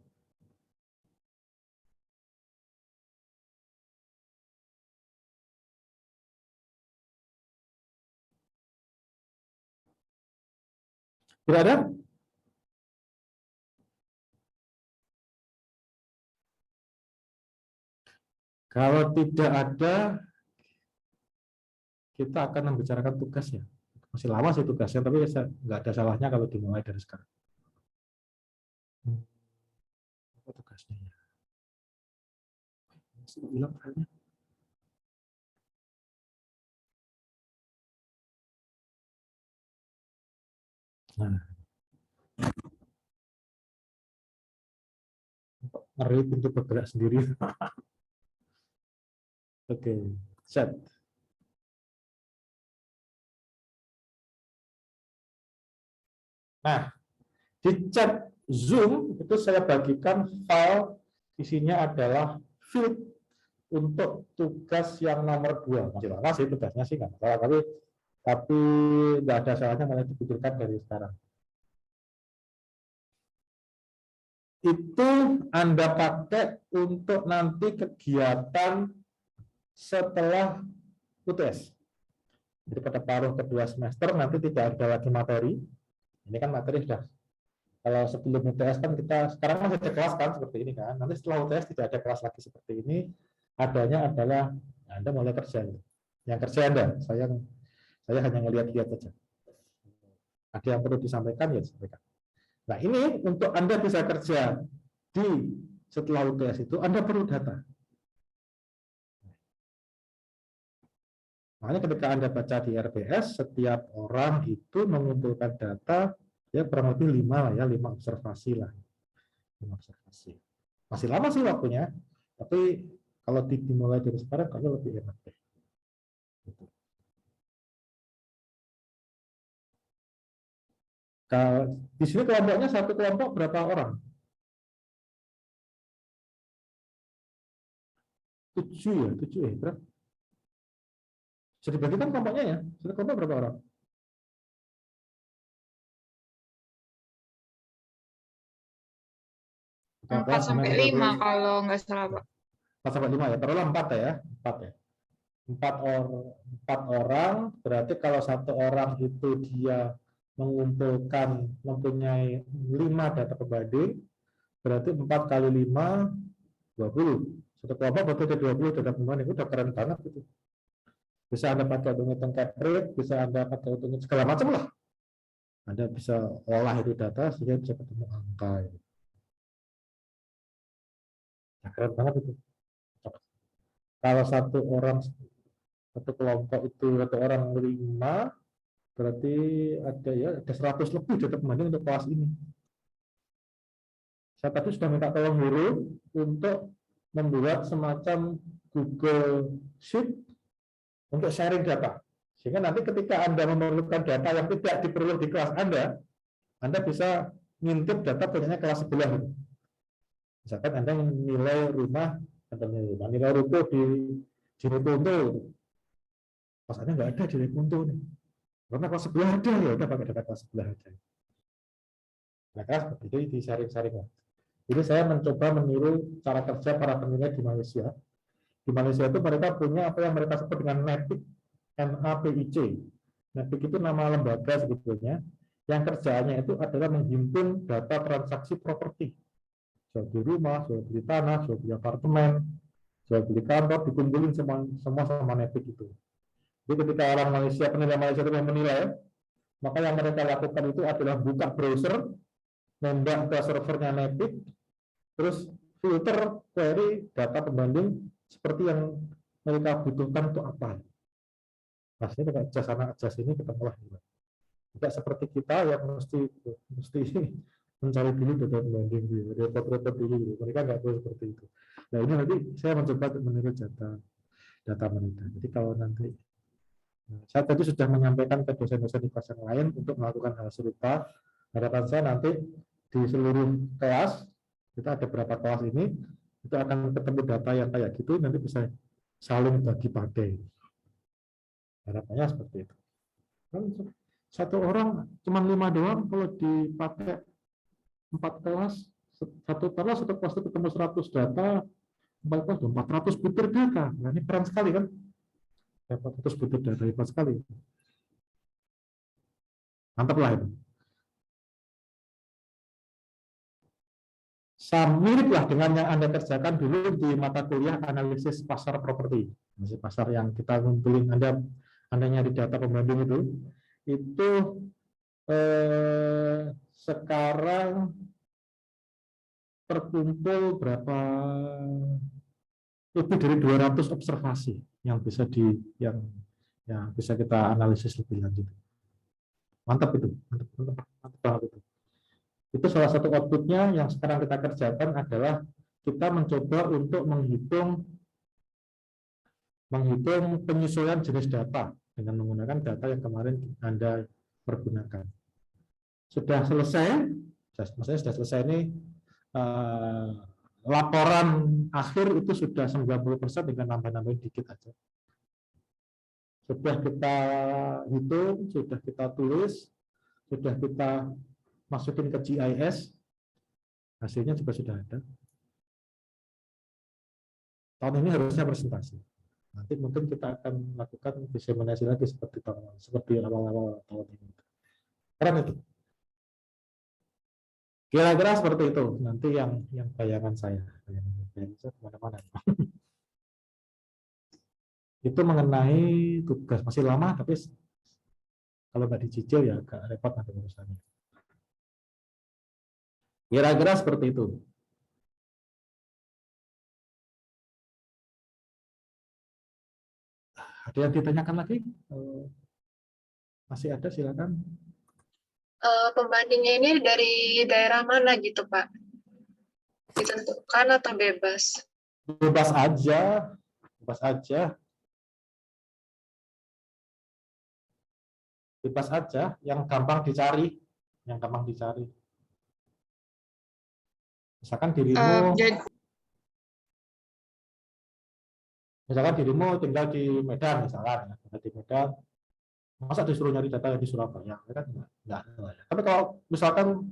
Tidak ada? Kalau tidak ada, kita akan membicarakan tugasnya. Masih lama sih tugasnya, tapi nggak ada salahnya kalau dimulai dari sekarang. Apa tugasnya ya? Masih bilang filenya. Nah, ngeri pintu bergerak sendiri. Oke, set. Nah, di chat Zoom itu saya bagikan file isinya adalah field untuk tugas yang nomor 2. Masih lama sih tugasnya sih nggak masalah, tapi nggak ada salahnya malah dipikirkan dari sekarang. Itu Anda pakai untuk nanti kegiatan setelah UTS. Jadi pada paruh kedua semester nanti tidak ada lagi materi. Ini kan materi sudah. Kalau sebelum UTS kan kita sekarang masih ada kelas kan seperti ini kan. Nanti setelah UTS tidak ada kelas lagi seperti ini. Adanya adalah Anda mulai kerja. Yang kerja Anda, saya hanya ngelihat-lihat saja. Ada yang perlu disampaikan ya disampaikan. Nah ini untuk Anda bisa kerja di setelah UTS itu Anda perlu data. Makanya ketika Anda baca di RPS, setiap orang itu mengumpulkan data ya kurang lebih 5 observasi lah. 5 observasi. Masih lama sih waktunya, tapi kalau dimulai dari sekarang kalau lebih enak deh. Di sini kelompoknya satu kelompok berapa orang? 7 ya, berapa? Bisa dibagikan kelompoknya ya? Satu kelompok berapa orang? Empat sampai 5 kalau nggak salah Pak. 4 sampai 5 ya, taruhlah 4 ya. 4 ya. 4 orang, berarti kalau satu orang itu dia mengumpulkan mempunyai 5 data pembanding, berarti 4 kali 5 20. Satu kelompok berarti ada 20 data pembanding. Udah keren banget itu. Bisa Anda pakai untuk ngitung cap rate, bisa Anda pakai untuk segala macam lah. Anda bisa olah itu data sehingga bisa ketemu angka. Nah, keren banget itu. Kalau satu kelompok itu satu orang 5, berarti ada 100 lebih data pembanding untuk kelas ini. Saya tadi sudah minta tolong guru untuk membuat semacam Google Sheet untuk sharing data. Sehingga nanti ketika Anda memerlukan data yang tidak diperlukan di kelas Anda bisa ngintip data punyanya kelas sebelah. Misalkan Anda nilai rumah, nilai ruko di Cirebon. Pasarnya nggak ada di Rekunto nih. Karena kelas sebelah ada, ya udah pakai data kelas sebelah aja. Nah, kan seperti itu di sharing-sharing. Jadi saya mencoba meniru cara kerja para penilai di Malaysia. Di Malaysia itu mereka punya apa yang mereka sebut dengan NAPIC, NAPIC. NAPIC itu nama lembaga sebetulnya, yang kerjanya itu adalah menghimpun data transaksi properti. Jual beli rumah, jual beli tanah, jual beli apartemen, jual beli kantor, dikumpulin semua sama NAPIC itu. Jadi ketika orang Malaysia, penilai Malaysia itu menilai, maka yang mereka lakukan itu adalah buka browser, nembak ke servernya NAPIC, terus filter query data pembanding seperti yang mereka butuhkan untuk apa. Pastinya pakai jas sana jas ini ketemulah. Tidak seperti kita yang mesti mencari dulu data pembanding dulu, repot-repot dulu. Mereka nggak boleh seperti itu. Nah ini nanti saya mencoba untuk meniru data mereka. Jadi kalau nanti saya tadi sudah menyampaikan ke dosen-dosen di kelas yang lain untuk melakukan hal serupa. Harapan saya nanti di seluruh kelas, kita ada berapa kelas ini, itu akan ketemu data yang kayak gitu, nanti bisa saling bagi pakai. Harapannya seperti itu. Kan satu orang cuma 5 doang, kalau dipakai 4 kelas, satu kelas itu ketemu 100 data, 4 kelas 400 butir data. Nah ini keren sekali kan? 400 butir data, hebat sekali. Mantap lah itu. Mirip lah dengan yang Anda kerjakan dulu di mata kuliah analisis pasar properti. Analisis pasar yang kita ngumpulin, Anda nyari data pembanding itu sekarang terkumpul berapa, lebih dari 200 observasi yang bisa yang bisa kita analisis lebih lanjut. Mantap itu, mantap banget itu. Itu salah satu outputnya yang sekarang kita kerjakan adalah kita mencoba untuk menghitung penyesuaian jenis data dengan menggunakan data yang kemarin Anda pergunakan. Sudah selesai, maksudnya sudah selesai ini laporan akhir itu sudah 90% dengan nambah-nambahin dikit aja. Sudah kita hitung, sudah kita tulis, sudah kita masukin ke GIS, hasilnya juga sudah ada. Tahun ini harusnya presentasi. Nanti mungkin kita akan lakukan diseminasi lagi seperti awal-awal tahun ini. Keren itu. Kira-kira seperti itu. Nanti yang bayangan saya kemana-mana. Itu mengenai tugas masih lama, tapi kalau nggak dicicil ya agak repot nanti urusannya. Kira-kira seperti itu. Ada yang ditanyakan lagi? Masih ada, silakan. Pembandingnya ini dari daerah mana gitu, Pak? Ditentukan atau bebas? Bebas aja, bebas aja. Bebas aja, yang gampang dicari, Misalkan dirimu tinggal di Medan misalkan, di Medan, masa disuruh nyari data di Surabaya, kan enggak. Tapi kalau misalkan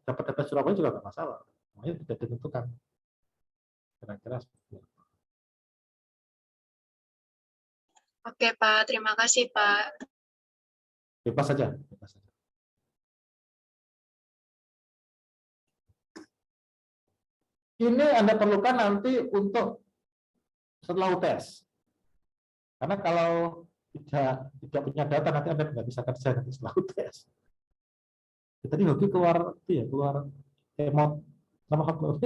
dapat data Surabaya juga nggak masalah, makanya tidak ditentukan. Kira-kira seperti itu. Oke, Pak. Terima kasih, Pak. Bebas saja. Ini Anda perlukan nanti untuk setelah UTS. Karena kalau tidak punya data nanti Anda nggak bisa kerja nanti setelah UTS. Tadi Hoki keluar emot sama hotmail.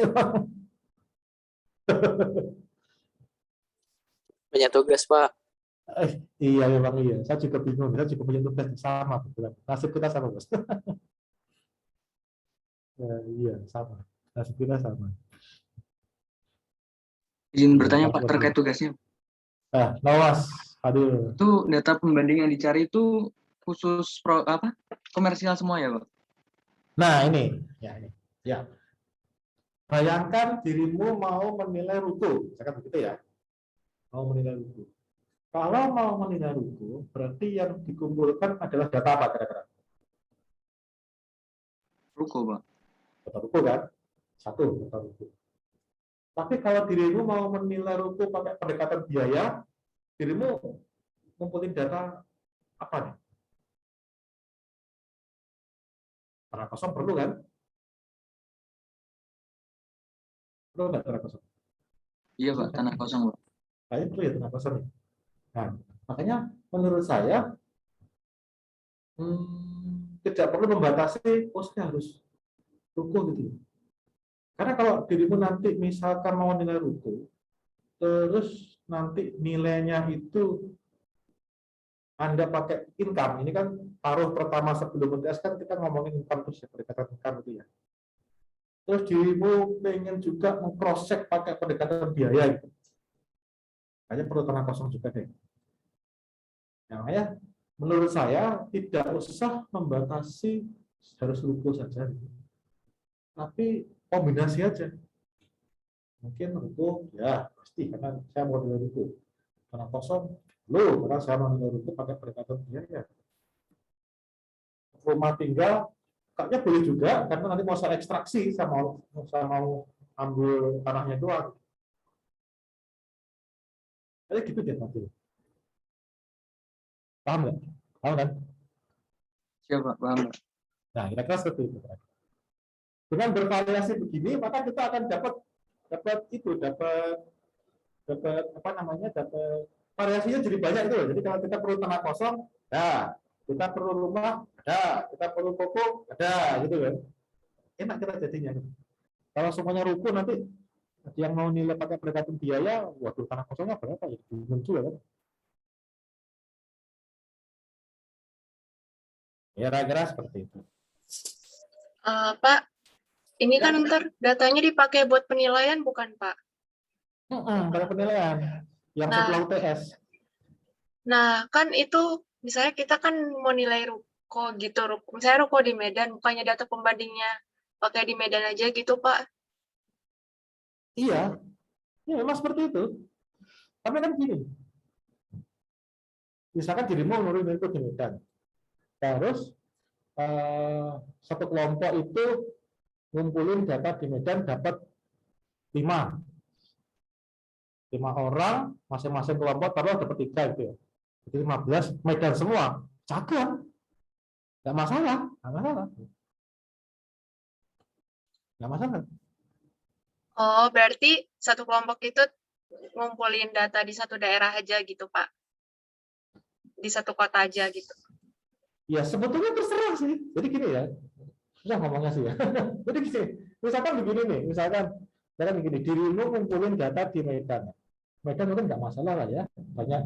Banyak tugas, Pak. Iya memang iya. Saya juga bingung. Saya juga punya tugas sama. Nasib kita sama, Bos. Iya sama. Nasib kita sama. Izin bertanya Pak terkait tugasnya. Mas, Adil. Itu data pembanding yang dicari itu khusus komersial semua ya Pak? Nah ini, ya. Bayangkan dirimu mau menilai ruko, misalkan begitu ya. Mau menilai ruko. Kalau mau menilai ruko, berarti yang dikumpulkan adalah data apa kira-kira? Ruko, Pak. Data ruko kan? Satu, data ruko. Tapi kalau dirimu mau menilai ruko pakai pendekatan biaya, dirimu ngumpulin data apa nih? Tanah kosong perlu kan? Perlu nggak tanah kosong? Iya, Pak. Tanah kosong, Pak. Kayaknya perlu ya tanah kosong. Nah, makanya menurut saya tidak perlu membatasi, oh saya harus ruko gitu. Karena kalau dirimu nanti misalkan mau nilai ruko, terus nanti nilainya itu Anda pakai income, ini kan taruh pertama sebelum UTS kan kita ngomongin income terus ya, pendekatan income itu ya. Terus dirimu pengen juga cross check pakai pendekatan biaya gitu. Kayaknya perlu tanah kosong juga deh. Nah, ya, menurut saya tidak usah membatasi harus ruko saja, tapi kombinasi aja. Mungkin ruko ya pasti karena saya mau nilai ruko. Tanah kosong lo karena saya mau nilai ruko pakai pendekatan biaya. Rumah tinggal kayaknya boleh juga karena nanti mau saya ekstraksi, saya mau ambil tanahnya doang. Kayak gitu dia nanti. Paham nggak? Paham kan? Siap, Pak. Paham, Pak. Nah, kira-kira seperti itu. Dengan bervariasi begini, maka kita akan dapat apa namanya, dapat variasinya jadi banyak itu. Jadi kalau kita perlu tanah kosong, ya, kita perlu rumah, ada, kita perlu pokok, ada, gitu kan. Enak kita jadinya. Kalau semuanya ruko nanti yang mau nilai pakai pendekatan biaya, waduh tanah kosongnya berapa ya? Bingung juga kan. Ya, kira-kira seperti itu. Pak, ini Ya. kan ntar datanya dipakai buat penilaian bukan, Pak? Pada penilaian yang Nah. setelah UTS. Nah, kan itu misalnya kita kan mau nilai ruko gitu, misalnya ruko di Medan, bukannya data pembandingnya pakai di Medan aja gitu, Pak? Iya, ya memang seperti itu. Tapi kan gini, misalkan dirimu nurunin itu di Medan, terus satu kelompok itu ngumpulin data di Medan dapat 5 orang, masing-masing kelompok taruh dapat 3 gitu ya. Jadi 15 Medan semua, cakep, nggak masalah, nggak masalah, nggak masalah. Oh, berarti satu kelompok itu ngumpulin data di satu daerah aja gitu, Pak? Di satu kota aja gitu? Ya sebetulnya terserah sih. Jadi gini ya, susah ngomongnya sih ya. Jadi gini, misalkan begini nih, misalkan begini, dirimu ngumpulin data di Medan. Medan mungkin nggak masalah lah ya, banyak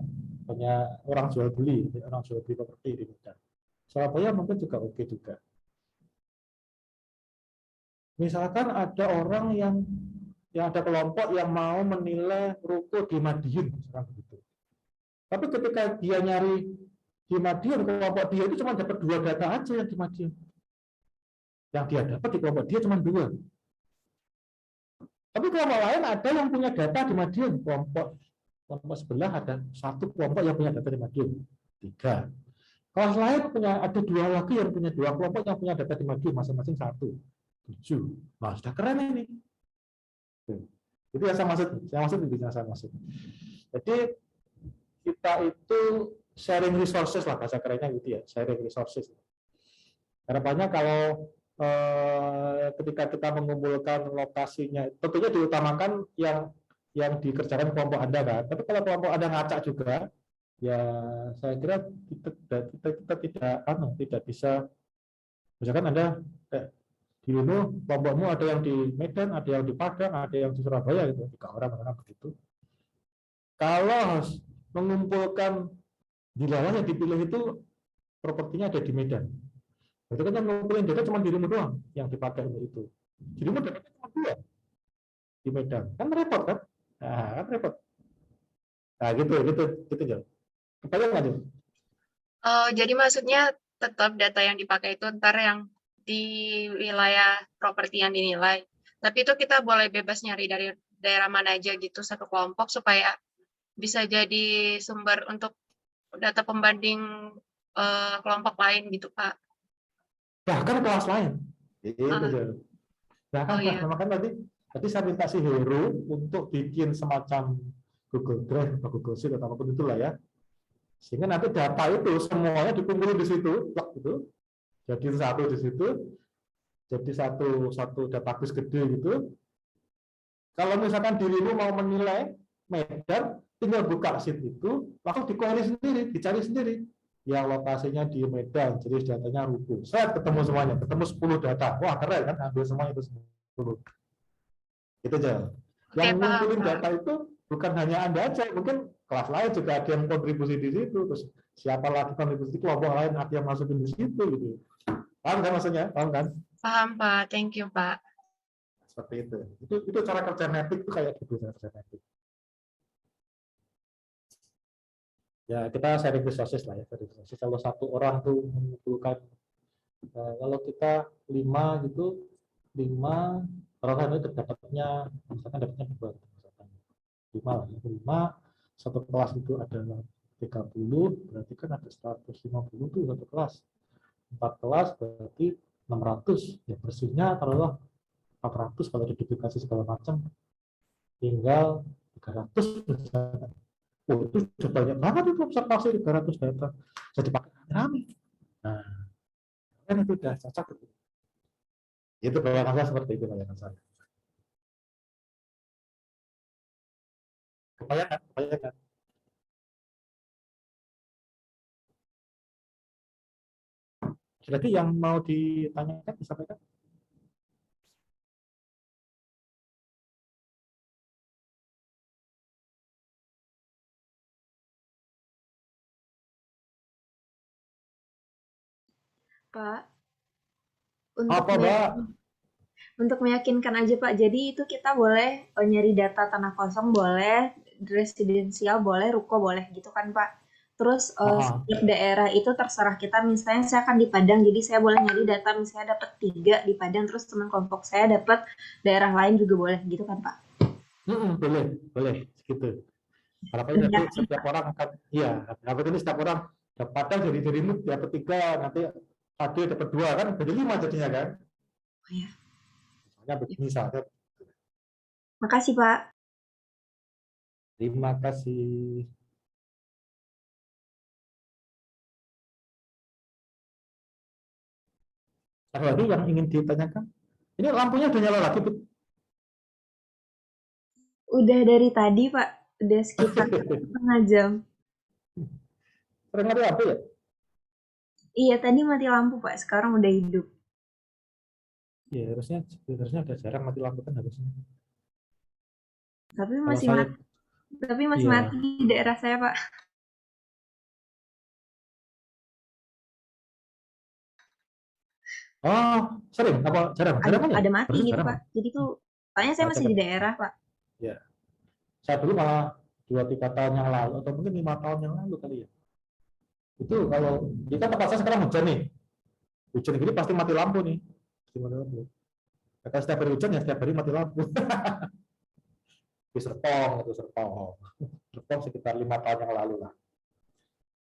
orang jual beli properti di Medan. Surabaya mungkin juga oke juga. Misalkan ada orang yang ada kelompok yang mau menilai ruko di Madiun, misalkan begitu. Tapi ketika dia nyari di Madiun, kelompok dia itu cuma dapat 2 data aja yang di Madiun. Yang dia dapat di kelompok dia cuma 2. Tapi kelompok lain ada yang punya data di Madiun, kelompok sebelah ada satu kelompok yang punya data di Madiun, 3. Kelas lain punya ada 2 lagi yang punya 2 kelompok yang punya data di Madiun masing-masing 1, 7. Nah, sudah keren ini. Itu yang saya maksud. Jadi kita itu sharing resources lah, bahasa kerennya gitu ya, sharing resources. Harapannya kalau ketika kita mengumpulkan lokasinya, tentunya diutamakan yang dikerjakan kelompok Anda kan. Tapi kalau kelompok Anda ngacak juga, ya saya kira kita tidak bisa. Misalkan Anda di kelompokmu ada yang di Medan, ada yang di Padang, ada yang di Surabaya gitu, 3 orang begitu. Kalau harus mengumpulkan wilayah yang dipilih itu propertinya ada di Medan. Itu kan yang ngumpulin data cuma dirimu doang yang dipakai untuk itu. Dirimu datanya cuma 2 di Medan. Kan repot kan? Nah, kan repot. Nah, gitu Jal. Kebayang nggak, Jal? Jadi maksudnya tetap data yang dipakai itu ntar yang di wilayah properti yang dinilai. Tapi itu kita boleh bebas nyari dari daerah mana aja gitu satu kelompok supaya bisa jadi sumber untuk data pembanding kelompok lain gitu, Pak. Bahkan kelas lain. Itu Ah, aja. Bahkan oh iya. kan tadi saya minta si Heru untuk bikin semacam Google Drive atau Google Sheet atau apapun itulah ya. Sehingga nanti data itu semuanya dikumpulin di situ, gitu. Jadi satu di situ, jadi satu database gede gitu. Kalau misalkan dirimu mau menilai Medan, tinggal buka sheet itu, langsung di-query sendiri, dicari sendiri. Yang lokasinya di Medan, jadi datanya Ruko. Saya ketemu semuanya, ketemu 10 data. Wah keren kan, ambil semua itu 10. Itu aja. Oke, Yang paham, ngumpulin Pak. data itu bukan hanya Anda aja, mungkin kelas lain juga ada yang kontribusi di situ. Terus siapa lagi kontribusi kelompok lain ada yang masukin di situ gitu. Paham kan maksudnya? Paham kan? Paham, Pak. Thank you, Pak. Seperti itu. Itu cara kerja mapping itu kayak gitu cara kerja mapping. Ya kita sharing resources lah ya, sharing resources. Kalau satu orang tuh mengumpulkan, kalau kita 5 gitu, 5 orang kan itu dapatnya, misalkan dapatnya berapa? Misalkan 5 lah, 5 satu kelas itu ada 30, berarti kan ada 150 tuh satu kelas. 4 kelas berarti 600, ya bersihnya taruhlah 400 kalau diduplikasi segala macam, tinggal 300 misalkan. Oh, itu sudah banyak banget itu observasi 300 data. Jadi pakai rame. Nah, kan itu sudah cocok itu. Itu bayangan saya seperti itu bayangan saya. Kebayang kan? Jadi yang mau ditanyakan disampaikan. Pak, untuk Apa, Mbak? untuk meyakinkan aja Pak, jadi itu kita boleh nyari data tanah kosong boleh, residensial boleh, ruko boleh gitu kan Pak. Terus setiap daerah itu terserah kita, misalnya saya akan di Padang, jadi saya boleh nyari data misalnya dapat 3 di Padang, terus teman kelompok saya dapat daerah lain juga boleh gitu kan Pak. Boleh, gitu. Harapannya nanti setiap orang akan, iya, harapannya ini setiap orang dapat dari dirimu dapat 3, nanti ada dapat 2 kan, jadi 5 jadinya kan. Oh iya. Misalnya. Makasih Pak. Terima kasih. Ada lagi yang ingin ditanyakan? Ini lampunya udah nyala lagi, Bu? Udah dari tadi Pak, udah sekitar setengah jam. Sering mati lampu ya? Iya tadi mati lampu Pak, sekarang udah hidup. Iya, harusnya udah jarang mati lampu kan harusnya. Tapi Kalau masih saya, mati. Tapi masih iya. mati di daerah saya Pak. Oh, sering apa jarang? Jarang kan ya? Ada mati Harusnya gitu jarang, Pak. Pak. Jadi tuh, soalnya saya masih di daerah Pak. Ya. Saya dulu malah 2-3 tahun yang lalu atau mungkin 5 tahun yang lalu kali ya. Itu kalau kita tempat saya sekarang hujan nih. Hujan gini pasti mati lampu nih. Pasti mati lampu. Kalau setiap hari hujan ya setiap hari mati lampu. Di Serpong itu Serpong. Serpong sekitar 5 tahun yang lalu lah.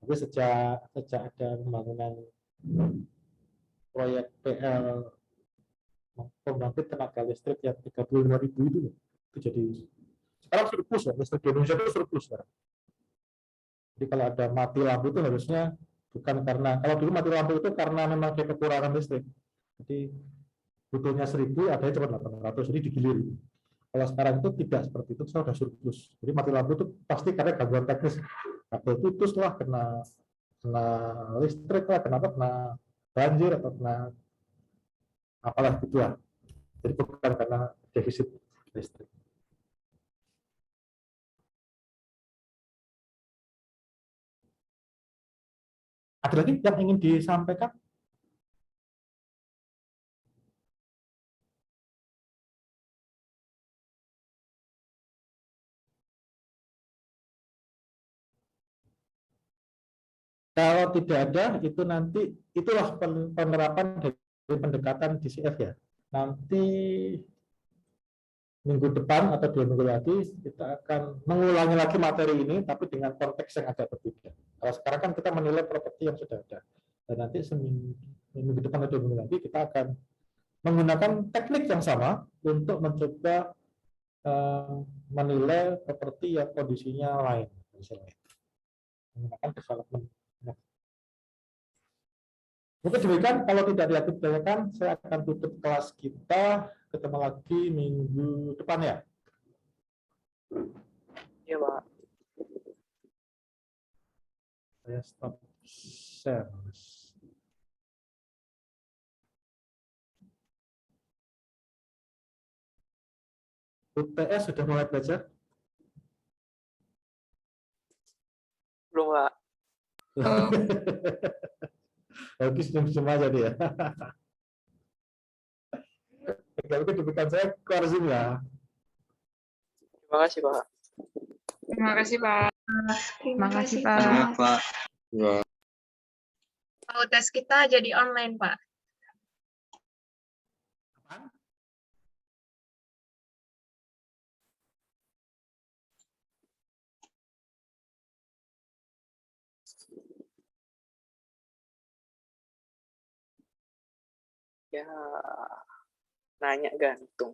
Tapi sejak ada pembangunan proyek PL pembangkit tenaga listrik yang 35.000 itu jadi sekarang surplus ya, listrik di Indonesia itu surplus sekarang. Jadi kalau ada mati lampu itu harusnya bukan karena, kalau dulu mati lampu itu karena memang ada kekurangan listrik. Jadi butuhnya 1.000, adanya cuma 800, jadi digilir. Kalau sekarang itu tidak seperti itu, sudah surplus. Jadi mati lampu itu pasti karena gangguan teknis. Kabel putus lah, kena listrik lah, kena banjir atau kena apalah gitu lah. Jadi bukan karena defisit listrik. Ada lagi yang ingin disampaikan? Kalau tidak ada, itu nanti itulah penerapan dari pendekatan DCF ya. Nanti minggu depan atau 2 minggu lagi kita akan mengulangi lagi materi ini, tapi dengan konteks yang agak berbeda. Kalau sekarang kan kita menilai properti yang sudah ada, dan nanti minggu depan atau 2 minggu lagi kita akan menggunakan teknik yang sama untuk mencoba menilai properti yang kondisinya lain, misalnya menggunakan development. Mungkin demikian, kalau tidak ditanyakan, saya akan tutup kelas kita. Ketemu lagi minggu depan ya. Iya, Pak. Saya stop share. UTS sudah mulai belajar? Belum, Pak. Oke, senyum-senyum aja dia. Kalau demikian saya keluar Zoom ya. Terima kasih, Pak. Terima kasih, Pak. Terima Makasih, kasih, Pak. Iya, Pak. Tes kita jadi online, Pak. Ya, nanya gantung.